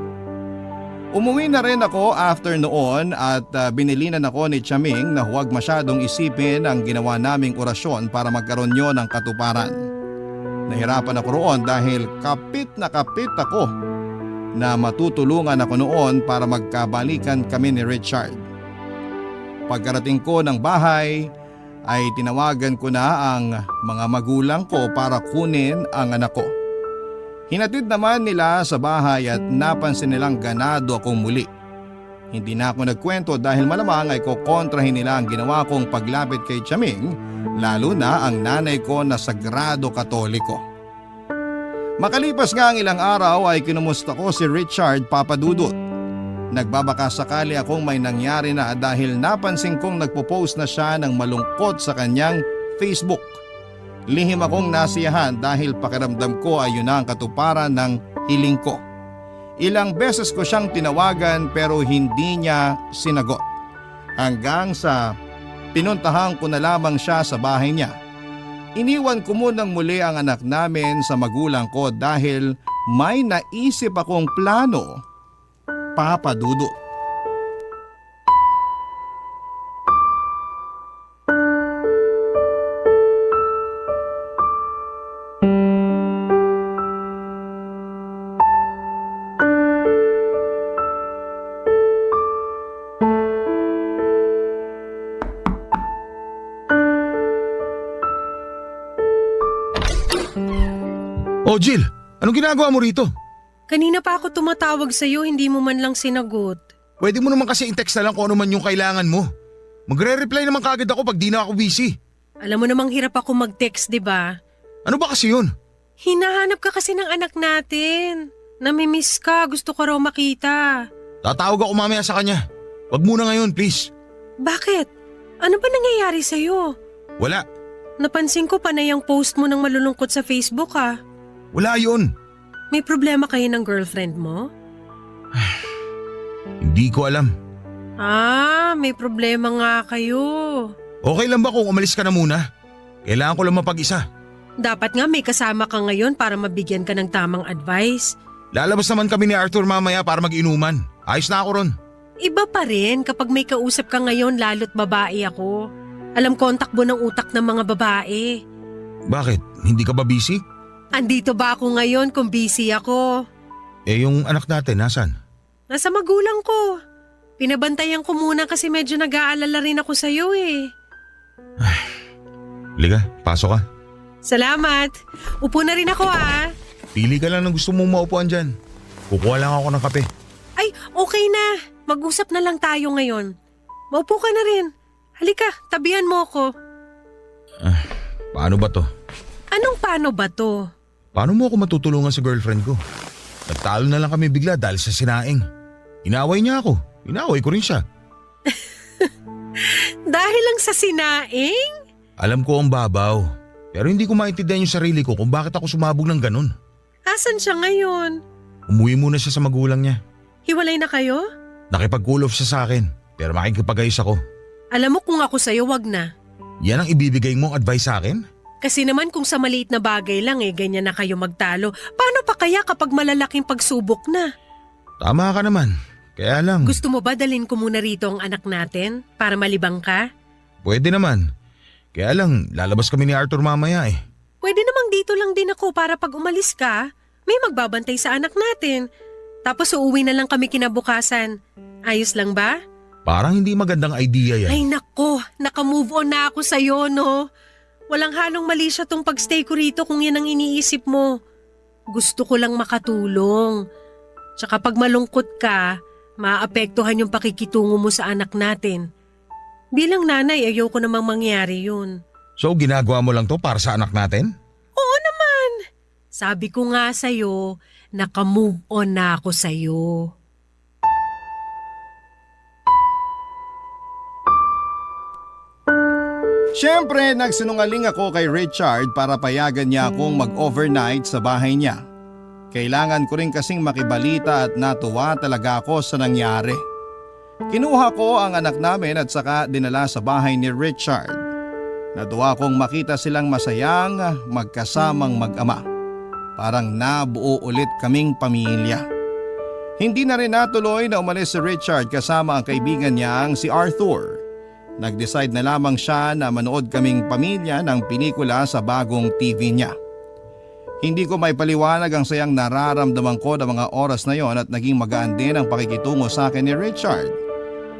Umuwi na rin ako after noon at binilinan ako ni Chaming na huwag masyadong isipin ang ginawa naming orasyon para magkaroon yon ng katuparan. Nahirapan ako roon dahil kapit na kapit ako na matutulungan ako noon para magkabalikan kami ni Richard. Pagkarating ko ng bahay ay tinawagan ko na ang mga magulang ko para kunin ang anak ko. Hinatid naman nila sa bahay at napansin nilang ganado akong muli. Hindi na ako nagkwento dahil malamang ay kukontrahin nila ang ginawa kong paglapit kay Chaming, lalo na ang nanay ko na sagrado katoliko. Makalipas nga ang ilang araw ay kinumusta ko si Richard Papadudut. Nagbabaka sakali akong may nangyari na dahil napansin kong nagpo-post na siya ng malungkot sa kanyang Facebook. Lihim akong nasiyahan dahil pakiramdam ko ay yun ang katuparan ng hiling ko. Ilang beses ko siyang tinawagan pero hindi niya sinagot. Hanggang sa pinuntahan ko na lamang siya sa bahay niya. Iniwan ko munang muli ang anak namin sa magulang ko dahil may naisip akong plano, Papa Dudut. Oh Jill, anong ginagawa mo rito? Kanina pa ako tumatawag sa'yo, hindi mo man lang sinagot. Pwede mo naman kasi i-text na lang kung ano man yung kailangan mo. Magre-reply naman kagad ako pag di na ako busy. Alam mo namang hirap ako mag-text, di ba? Ano ba kasi yun? Hinahanap ka kasi ng anak natin. Namimiss ka, gusto ko raw makita. Tatawag ako mamaya sa kanya. Wag muna ngayon, please. Bakit? Ano ba nangyayari sa'yo? Wala. Napansin ko pa na yung post mo ng malulungkot sa Facebook ah. Wala yun. May problema kayo ng girlfriend mo? Hindi ko alam. Ah, may problema nga kayo. Okay lang ba kung umalis ka na muna? Kailangan ko lang mapag-isa. Dapat nga may kasama ka ngayon para mabigyan ka ng tamang advice. Lalabas naman kami ni Arthur mamaya para mag-inuman. Ayos na ako ron. Iba pa rin kapag may kausap ka ngayon lalo't babae ako. Alam ko ang takbo ng utak ng mga babae. Bakit? Hindi ka ba busy? Andito ba ako ngayon kung busy ako? Eh yung anak natin, nasan? Nasa magulang ko. Pinabantayan ko muna kasi medyo nag-aalala rin ako sa'yo eh. Liga, pasok ka. Salamat. Upo na rin ako ah. Pili ka lang ng gusto mong maupuan dyan. Kukuha lang ako ng kape. Ay, okay na. Mag-usap na lang tayo ngayon. Maupo ka na rin. Halika, tabihan mo ako. Paano ba to? Anong paano ba to? Paano mo ako matutulungan sa girlfriend ko? Nagtalo na lang kami bigla dahil sa sinaing. Inaway niya ako. Inaway ko rin siya. Dahil lang sa sinaing? Alam ko ang babaw. Pero hindi ko maintindihan yung sarili ko kung bakit ako sumabog ng ganun. Asan siya ngayon? Umuwi muna siya sa magulang niya. Hiwalay na kayo? Nakipag-cool off siya sa akin. Pero makikipagayos ako. Alam mo kung ako sa'yo, wag na. Yan ang ibibigay mong advice sa akin? Kasi naman kung sa maliit na bagay lang ganyan na kayo magtalo. Paano pa kaya kapag malalaking pagsubok na? Tama ka naman. Kaya lang. Gusto mo ba dalhin ko muna rito ang anak natin para malibang ka? Pwede naman. Kaya lang, lalabas kami ni Arthur mamaya eh. Pwede namang dito lang din ako para pag umalis ka, may magbabantay sa anak natin. Tapos uuwi na lang kami kinabukasan. Ayos lang ba? Parang hindi magandang idea yan. Ay nako, naka-move on na ako sa'yo no. Walang halong mali siya tong pagstay ko rito kung yan ang iniisip mo. Gusto ko lang makatulong. Tsaka pag malungkot ka, maapektuhan yung pakikitungo mo sa anak natin. Bilang nanay, ayoko namang mangyari yun. So ginagawa mo lang to para sa anak natin? Oo naman. Sabi ko nga sa'yo, naka-move on na ako sa'yo. Siyempre, nagsinungaling ako kay Richard para payagan niya akong mag-overnight sa bahay niya. Kailangan ko rin kasing makibalita at natuwa talaga ako sa nangyari. Kinuha ko ang anak namin at saka dinala sa bahay ni Richard. Natuwa kong makita silang masayang magkasamang mag-ama. Parang nabuo ulit kaming pamilya. Hindi na rin natuloy na umalis si Richard kasama ang kaibigan niyang si Arthur. Nag-decide na lamang siya na manood kaming pamilya ng pelikula sa bagong TV niya. Hindi ko may paliwanag ang sayang nararamdaman ko ng mga oras na yon at naging magaan din ang pakikitungo sa akin ni Richard.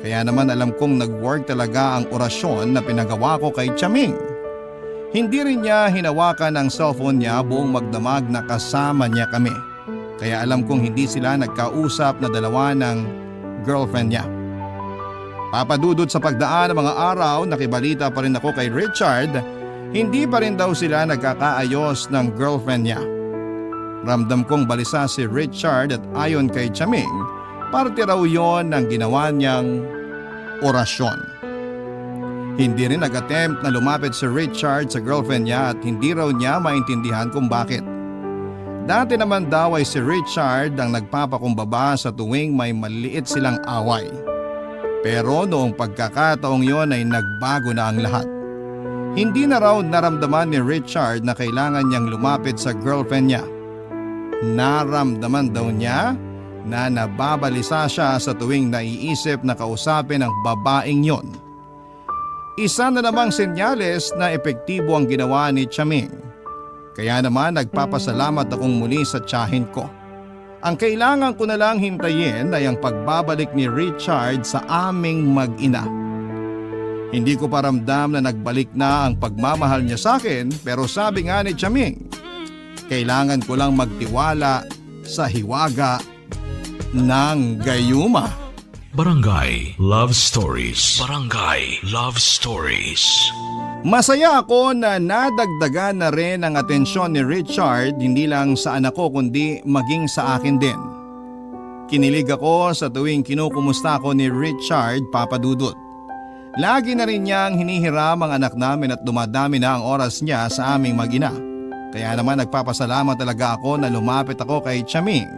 Kaya naman alam kong nag-work talaga ang orasyon na pinagawa ko kay Chaming. Hindi rin niya hinawakan ang cellphone niya buong magdamag na kasama niya kami. Kaya alam kong hindi sila nagkausap na dalawa ng girlfriend niya. Papadudod sa pagdaan ng mga araw, nakibalita pa rin ako kay Richard, hindi pa rin daw sila nagkakaayos ng girlfriend niya. Ramdam kong balisa si Richard at ayon kay Chaming, parte raw yon ng ginawa niyang orasyon. Hindi rin nag-attempt na lumapit si Richard sa girlfriend niya at hindi raw niya maintindihan kung bakit. Dati naman daw ay si Richard ang nagpapakumbaba sa tuwing may maliit silang away. Pero noong pagkakataong yon ay nagbago na ang lahat. Hindi na raw naramdaman ni Richard na kailangan niyang lumapit sa girlfriend niya. Naramdaman daw niya na nababalisa siya sa tuwing naiisip na kausapin ang babaeng yon. Isa na namang senyales na epektibo ang ginawa ni Chaming. Kaya naman nagpapasalamat akong muli sa tiyahin ko. Ang kailangan ko na lang hintayin ay ang pagbabalik ni Richard sa aming mag-ina. Hindi ko pa ramdam na nagbalik na ang pagmamahal niya sa akin, pero sabi nga ni Chaming, kailangan ko lang magtiwala sa hiwaga ng gayuma. Barangay Love Stories. Barangay Love Stories. Masaya ako na nadagdagan na rin ang atensyon ni Richard hindi lang sa anak ko kundi maging sa akin din. Kinilig ako sa tuwing kinukumusta ko ni Richard, Papa Dudut. Lagi na rin niyang hinihiram ang anak namin at dumadami na ang oras niya sa aming mag-ina. Kaya naman nagpapasalamat talaga ako na lumapit ako kay Chaming.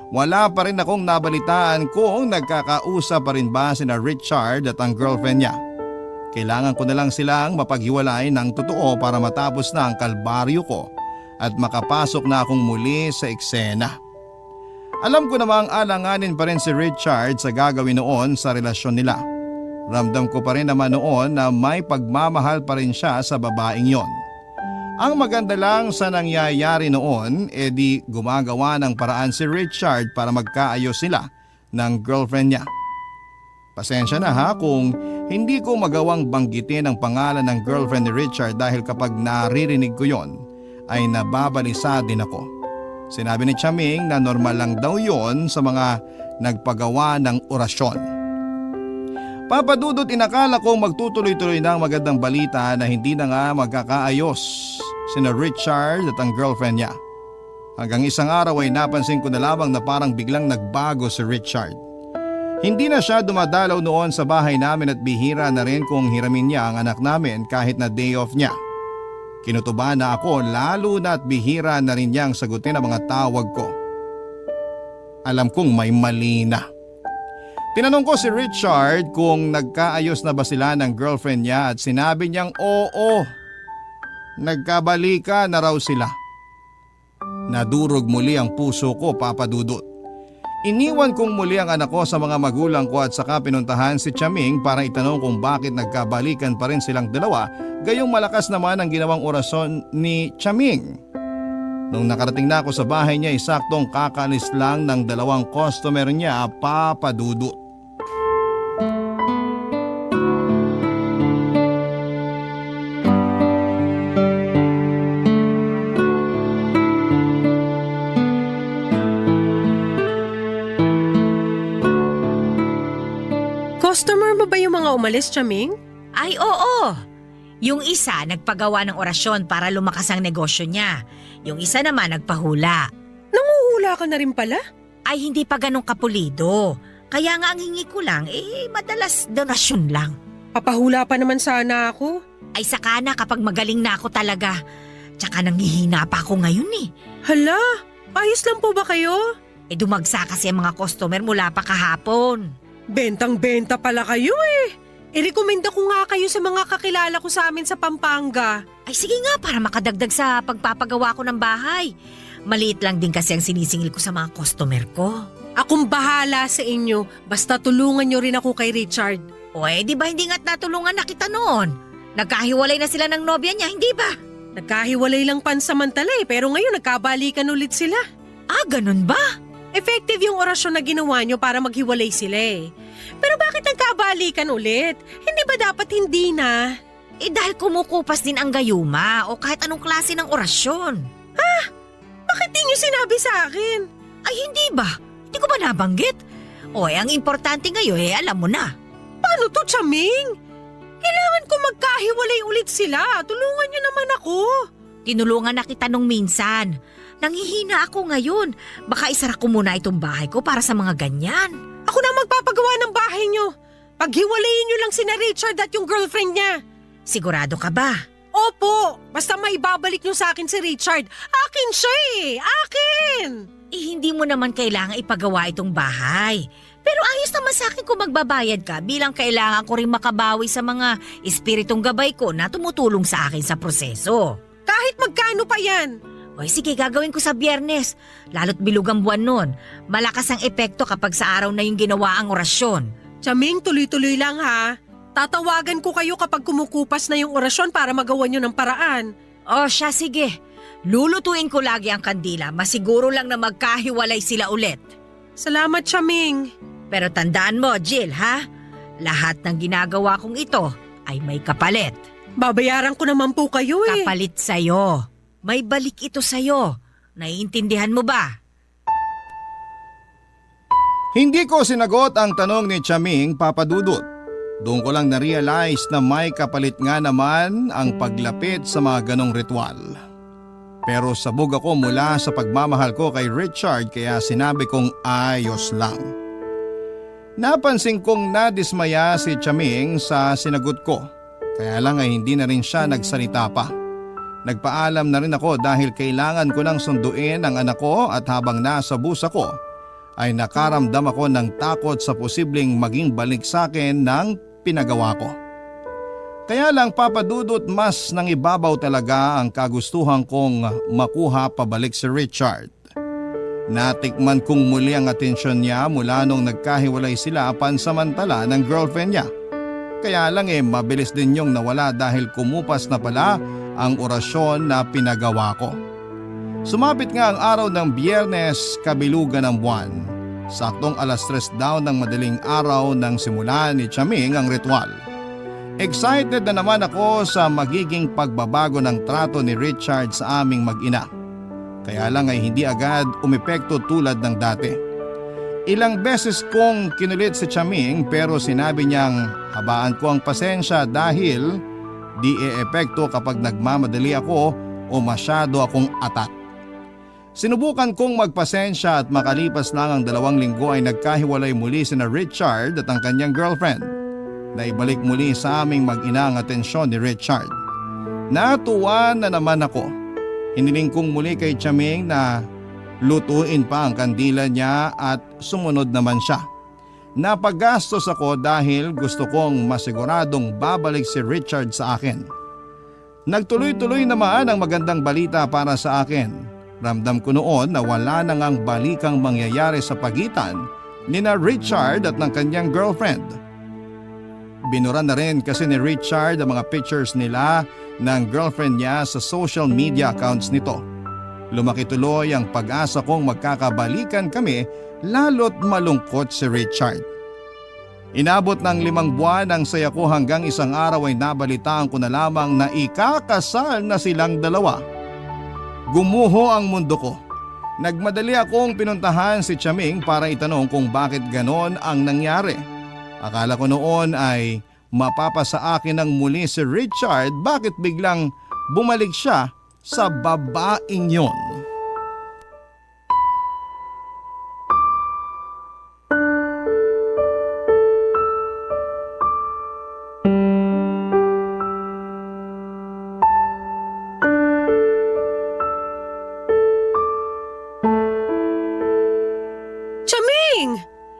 Wala pa rin akong nabalitaan kung nagkakausap pa rin ba sina Richard at ang girlfriend niya. Kailangan ko na lang silang mapaghiwalay ng totoo para matapos na ang kalbaryo ko at makapasok na akong muli sa eksena. Alam ko namang alanganin pa rin si Richard sa gagawin noon sa relasyon nila. Ramdam ko pa rin naman noon na may pagmamahal pa rin siya sa babaeng yon. Ang maganda lang sa nangyayari noon, di gumagawa ng paraan si Richard para magkaayos sila ng girlfriend niya. Pasensya na ha kung hindi ko magawang banggitin ang pangalan ng girlfriend ni Richard dahil kapag naririnig ko yon ay nababalisa din ako. Sinabi ni Chaming na normal lang daw yon sa mga nagpagawa ng orasyon. Papadudot, inakala kong magtutuloy-tuloy na ang magandang balita na hindi na nga magkakaayos sina Richard at ang girlfriend niya. Hanggang isang araw ay napansin ko na lamang na parang biglang nagbago si Richard. Hindi na siya dumadalaw noon sa bahay namin at bihira na rin kung hiramin niya ang anak namin kahit na day off niya. Kinutuba na ako lalo na at bihira na rin niyang sagutin ang mga tawag ko. Alam kong may mali na. Tinanong ko si Richard kung nagkaayos na ba sila ng girlfriend niya at sinabi niyang oo. Nagkabalika na raw sila. Nadurog muli ang puso ko, Papa Dudut. Iniwan kong muli ang anak ko sa mga magulang ko at saka pinuntahan si Chaming para itanong kung bakit nagkabalikan pa rin silang dalawa, gayong malakas naman ang ginawang orasyon ni Chaming. Nung nakarating na ako sa bahay niya, saktong kakalis lang ng dalawang customer niya, Papa Dudut. Customer mo ba yung mga umalis, Chaming? Ay oo. Yung isa nagpagawa ng orasyon para lumakas ang negosyo niya. Yung isa naman nagpahula. Nanguhula ka na rin pala? Ay hindi pa ganun kapulido. Kaya nga ang hingi ko lang, madalas donasyon lang. Papahula pa naman sana ako. Ay saka na kapag magaling na ako talaga. Tsaka nanghihina pa ako ngayon eh. Hala, ayos lang po ba kayo? Dumagsa kasi ang mga customer mula pa kahapon. Bentang-benta pala kayo eh. Irekomenda ko nga kayo sa mga kakilala ko sa amin sa Pampanga. Ay sige nga para makadagdag sa pagpapagawa ko ng bahay. Maliit lang din kasi ang sinisingil ko sa mga customer ko. Akong bahala sa inyo, basta tulungan nyo rin ako kay Richard. O di ba hindi nga't natulungan na kita noon? Nagkahiwalay na sila ng nobya niya, hindi ba? Nagkahiwalay lang pansamantala pero ngayon nagkabalikan ulit sila. Ah, ganun ba? Effective yung orasyon na ginawa nyo para maghiwalay sila eh. Pero bakit nagkabalikan ulit? Hindi ba dapat hindi na? Dahil kumukupas din ang gayuma o kahit anong klase ng orasyon. Bakit di niyo sinabi sa akin? Ay hindi ba? Hindi ko ba nabanggit? Ang importante ngayon alam mo na. Paano to, Chaming? Kailangan ko magkahiwalay ulit sila. Tulungan niyo naman ako. Tinulungan na kita nung minsan. Nanghihina ako ngayon. Baka isara ko muna itong bahay ko para sa mga ganyan. Ako na magpapagawa ng bahay niyo. Paghiwalayin niyo lang sina Richard at yung girlfriend niya. Sigurado ka ba? Opo, basta maibabalik niyo sa akin si Richard. Akin siya eh, akin! Hindi mo naman kailangan ipagawa itong bahay. Pero ayos naman sa akin kung magbabayad ka bilang kailangan ko rin makabawi sa mga espiritong gabay ko na tumutulong sa akin sa proseso. Kahit magkano pa yan? Sige, gagawin ko sa Biyernes. Lalo't bilog ang buwan nun. Malakas ang epekto kapag sa araw na yung ginawa ang orasyon. Chaming, tuloy-tuloy lang ha. Tatawagan ko kayo kapag kumukupas na yung orasyon para magawa niyo ng paraan. Siya, sige. Lulutuin ko lagi ang kandila. Masiguro lang na magkahiwalay sila ulit. Salamat, Chaming. Pero tandaan mo, Jill, ha? Lahat ng ginagawa kong ito ay may kapalit. Babayaran ko naman po kayo eh. Kapalit sa'yo. May balik ito sa'yo. Naiintindihan mo ba? Hindi ko sinagot ang tanong ni Chaming, Papa Dudut. Doon ko lang na-realize na may kapalit nga naman ang paglapit sa mga ganong ritual. Pero sabog ako mula sa pagmamahal ko kay Richard kaya sinabi kong ayos lang. Napansin kong nadismaya si Chaming sa sinagot ko. Kaya lang ay hindi na rin siya nagsalita pa. Nagpaalam na rin ako dahil kailangan ko nang sunduin ang anak ko at habang nasa bus ako ay nakaramdam ako ng takot sa posibleng maging balik sa akin ng pinagawa ko. Kaya lang Papa Dudut, mas nang ibabaw talaga ang kagustuhan kong makuha pabalik si Richard. Natikman kong muli ang atensyon niya mula nung nagkahiwalay sila pansamantala ng girlfriend niya. Kaya lang mabilis din yung nawala dahil kumupas na pala ang orasyon na pinagawa ko. Sumapit nga ang araw ng Biyernes, kabilugan ng buwan. Saktong 3:00 daw ng madaling araw nang simula ni Chaming ang ritual. Excited na naman ako sa magiging pagbabago ng trato ni Richard sa aming mag-ina. Kaya lang ay hindi agad umepekto tulad ng dati. Ilang beses kong kinulit si Chaming pero sinabi niyang habaan ko ang pasensya dahil di e-epekto kapag nagmamadali ako o masyado akong atat. Sinubukan kong magpasensya at makalipas lang ang 2 linggo ay nagkahiwalay muli sina Richard at ang kanyang girlfriend. Naibalik muli sa aming mag-ina ang atensyon ni Richard. Natuwa na naman ako. Hiniling kong muli kay Chaming na lutuin pa ang kandila niya at sumunod naman siya. Napagastos ako dahil gusto kong masiguradong babalik si Richard sa akin. Nagtuloy-tuloy naman ang magandang balita para sa akin. Ramdam ko noon na wala na ngang balikang mangyayari sa pagitan ni na Richard at ng kanyang girlfriend. Binura na rin kasi ni Richard ang mga pictures nila ng girlfriend niya sa social media accounts nito. Lumaki tuloy ang pag-asa kong magkakabalikan kami lalo't malungkot si Richard. Inabot ng 5 buwan ang saya ko hanggang isang araw ay nabalitaan ko na lamang na ikakasal na silang dalawa. Gumuho ang mundo ko. Nagmadali akong pinuntahan si Chaming para itanong kung bakit ganon ang nangyari. Akala ko noon ay mapapasa akin ng muli si Richard, bakit biglang bumalik siya sa babaeng yon.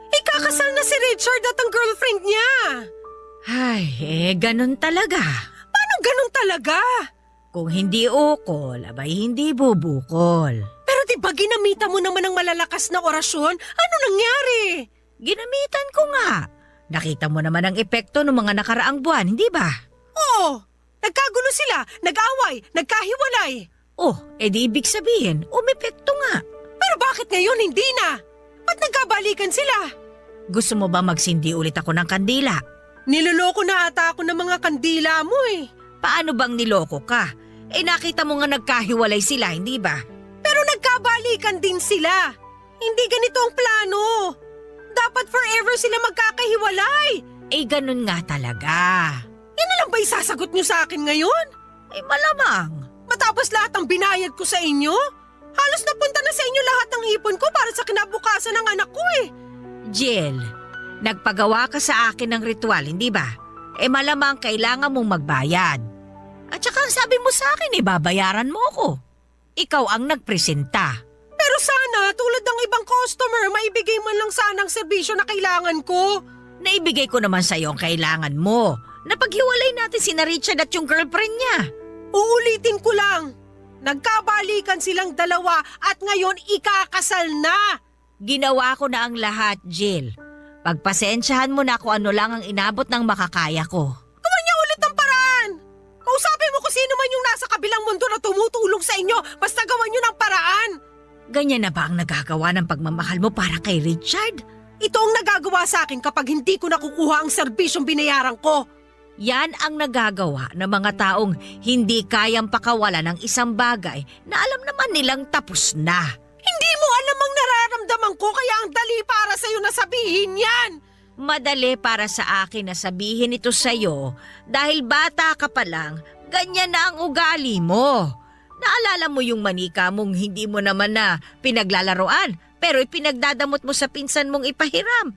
Ikakasal na si Richard at ang girlfriend niya. Ay, ganun talaga. Paano ganun talaga? Kung hindi ukol, abay hindi bubukol. Pero di ba ginamitan mo naman ng malalakas na orasyon? Ano nangyari? Ginamitan ko nga. Nakita mo naman ang epekto ng mga nakaraang buwan, hindi ba? Oo, nagkagulo sila, nag-away, nagkahiwalay. Di ibig sabihin, umepekto nga. Pero bakit ngayon hindi na? Ba't nagkabalikan sila? Gusto mo ba magsindi ulit ako ng kandila? Niloloko na ata ako ng mga kandila mo eh. Paano bang niloko ka? Nakita mo nga nagkahiwalay sila, hindi ba? Pero nagkabalikan din sila. Hindi ganito ang plano. Dapat forever sila magkakahiwalay. Ganun nga talaga. Yan na lang ba isasagot niyo sa akin ngayon? Malamang. Matapos lahat ng binayad ko sa inyo? Halos napunta na sa inyo lahat ng ipon ko para sa kinabukasan ng anak ko eh. Jill, nagpagawa ka sa akin ng ritual, hindi ba? Malamang kailangan mong magbayad. At saka ang sabi mo sa akin, babayaran mo ko. Ikaw ang nagpresenta. Pero sana, tulad ng ibang customer, maibigay man lang sana ang serbisyo na kailangan ko. Naibigay ko naman sa iyo ang kailangan mo. Napaghiwalay natin sina Richard at yung girlfriend niya. Uulitin ko lang. Nagkabalikan silang dalawa at ngayon ikakasal na. Ginawa ko na ang lahat, Jill. Pagpasensyahan mo na kung ano lang ang inabot ng makakaya ko. Gawin niya ulit ang paraan. Kausapin mo kung sino man yung nasa kabilang mundo na tumutulong sa inyo. Basta gawan niyo ng paraan. Ganyan na ba ang nagagawa ng pagmamahal mo para kay Richard? Ito ang nagagawa sa akin kapag hindi ko nakukuha ang serbisyong binayaran ko. Yan ang nagagawa ng mga taong hindi kayang pakawalan ng isang bagay na alam naman nilang tapos na. Hindi mo alam ang nararamdaman ko kaya ang dali para sa'yo na sabihin yan. Madali para sa akin na sabihin ito sa'yo dahil bata ka pa lang, ganyan na ang ugali mo. Naalala mo yung manika mong hindi mo naman na pinaglalaroan pero ipinagdadamot mo sa pinsan mong ipahiram.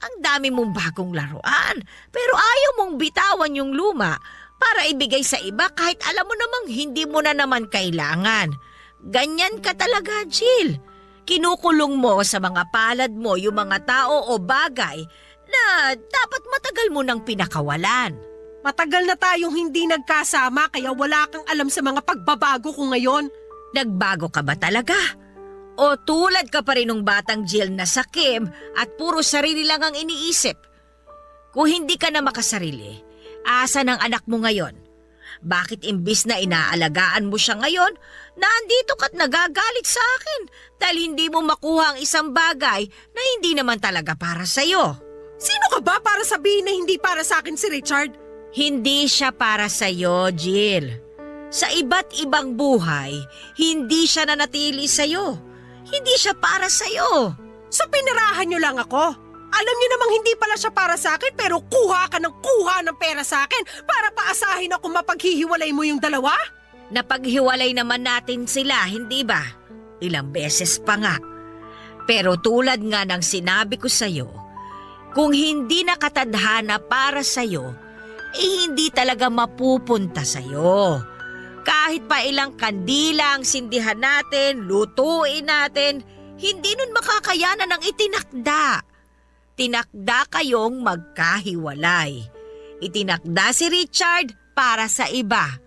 Ang dami mong bagong laruan pero ayaw mong bitawan yung luma para ibigay sa iba kahit alam mo namang hindi mo na naman kailangan. Ganyan ka talaga, Jill. Kinukulong mo sa mga palad mo yung mga tao o bagay na dapat matagal mo nang pinakawalan. Matagal na tayong hindi nagkasama kaya wala kang alam sa mga pagbabago ko ngayon. Nagbago ka ba talaga? O tulad ka pa rin ng batang Jill na sakim at puro sarili lang ang iniisip? Kung hindi ka na makasarili, asa ng anak mo ngayon? Bakit imbis na inaalagaan mo siya ngayon, nandito ka't nagagalit sa akin dahil hindi mo makuha ang isang bagay na hindi naman talaga para sa'yo? Sino ka ba para sabihin na hindi para sa akin si Richard? Hindi siya para sa'yo, Jill. Sa iba't ibang buhay, hindi siya nanatili sa'yo. Hindi siya para sa'yo. So pinirahan niyo lang ako? Alam niyo namang hindi pala siya para sa akin pero kuha ka ng pera sa akin para paasahin ako mapaghihiwalay mo yung dalawa? Napaghiwalay naman natin sila, hindi ba? Ilang beses pa nga. Pero tulad nga ng sinabi ko sa'yo, kung hindi nakatadhana para sa'yo, hindi talaga mapupunta sa'yo. Kahit pa ilang kandila ang sindihan natin, lutuin natin, hindi nun makakayanan ng itinakda. Tinakda kayong magkahiwalay. Itinakda si Richard para sa iba.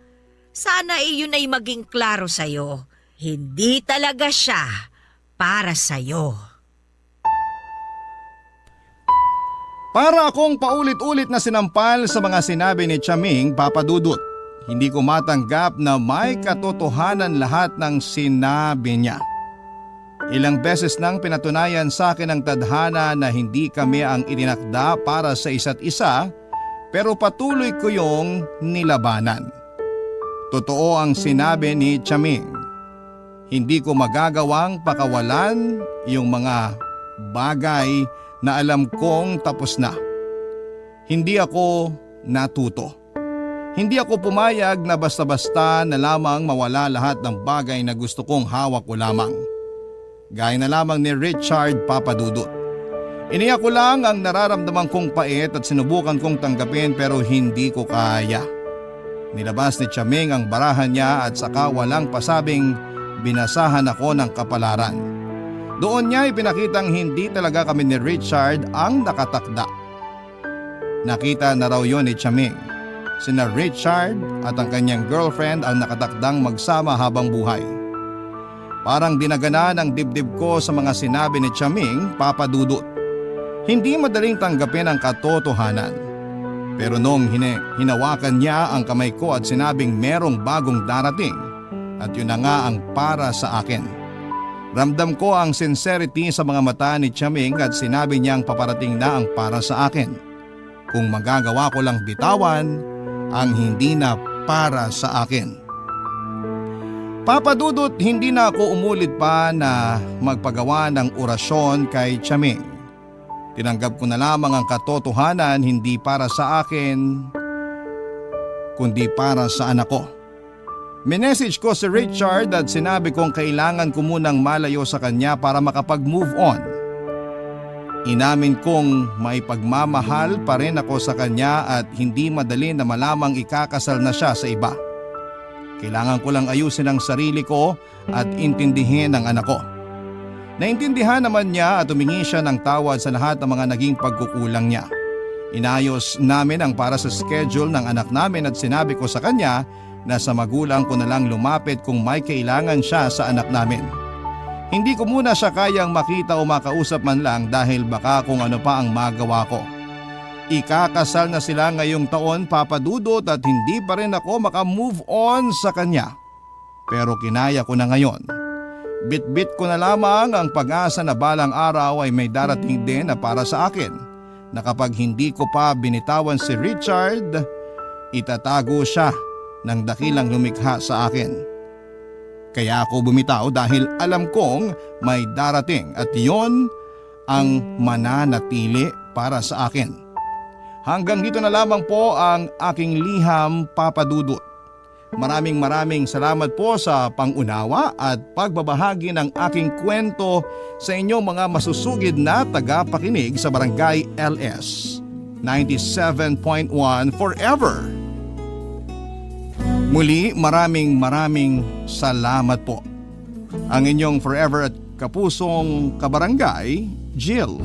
Sana iyon ay maging klaro sa'yo. Hindi talaga siya para sa'yo. Para akong paulit-ulit na sinampal sa mga sinabi ni Chaming, Papa Dudut. Hindi ko matanggap na may katotohanan lahat ng sinabi niya. Ilang beses nang pinatunayan sa akin ng tadhana na hindi kami ang itinakda para sa isa't isa, pero patuloy ko yung nilabanan. Totoo ang sinabi ni Chaming. Hindi ko magagawang pakawalan yung mga bagay na alam kong tapos na. Hindi ako natuto. Hindi ako pumayag na basta-basta na lamang mawala lahat ng bagay na gusto kong hawak ko lamang. Gaya na lamang ni Richard, Papa Dudut. Iniyak ko lang ang nararamdaman kong pait at sinubukan kong tanggapin pero hindi ko kaya. Nilabas ni Chaming ang barahan niya at saka walang pasabing binasahan ako ng kapalaran. Doon niya ipinakitang hindi talaga kami ni Richard ang nakatakda. Nakita na raw yon ni Chaming. Sina Richard at ang kanyang girlfriend ang nakatakdang magsama habang buhay. Parang dinagana ng dibdib ko sa mga sinabi ni Chaming, Papa Dudut. Hindi madaling tanggapin ang katotohanan. Pero nung hinawakan niya ang kamay ko at sinabing merong bagong darating, at yun na nga ang para sa akin. Ramdam ko ang sincerity sa mga mata ni Chaming at sinabi niyang paparating na ang para sa akin. Kung magagawa ko lang bitawan ang hindi na para sa akin. Papa Dudut, hindi na ako umulit pa na magpagawa ng orasyon kay Chaming. Tinanggap ko na lamang ang katotohanan, hindi para sa akin, kundi para sa anak ko. Minessage ko si Richard at sinabi kong kailangan ko munang malayo sa kanya para makapag-move on. Inamin kong may pagmamahal pa rin ako sa kanya at hindi madali na malamang ikakasal na siya sa iba. Kailangan ko lang ayusin ang sarili ko at intindihin ang anak ko. Naintindihan naman niya at humingi siya ng tawad sa lahat ng mga naging pagkukulang niya. Inayos namin ang para sa schedule ng anak namin at sinabi ko sa kanya na sa magulang ko na lang lumapit kung may kailangan siya sa anak namin. Hindi ko muna siya kayang makita o makausap man lang dahil baka kung ano pa ang magawa ko. Ikakasal na sila ngayong taon, Papa Dudut, at hindi pa rin ako makamove on sa kanya. Pero kinaya ko na ngayon. Bit-bit ko na lamang ang pag-asa na balang araw ay may darating din na para sa akin, na kapag hindi ko pa binitawan si Richard, itatago siya ng dakilang lumikha sa akin. Kaya ako bumitaw dahil alam kong may darating at yon ang mananatili para sa akin. Hanggang dito na lamang po ang aking liham, Papa Dudut. Maraming salamat po sa pangunawa at pagbabahagi ng aking kwento sa inyong mga masusugid na tagapakinig sa Barangay LS 97.1 Forever. Muli, maraming salamat po. Ang inyong forever at kapusong kabarangay, Jill.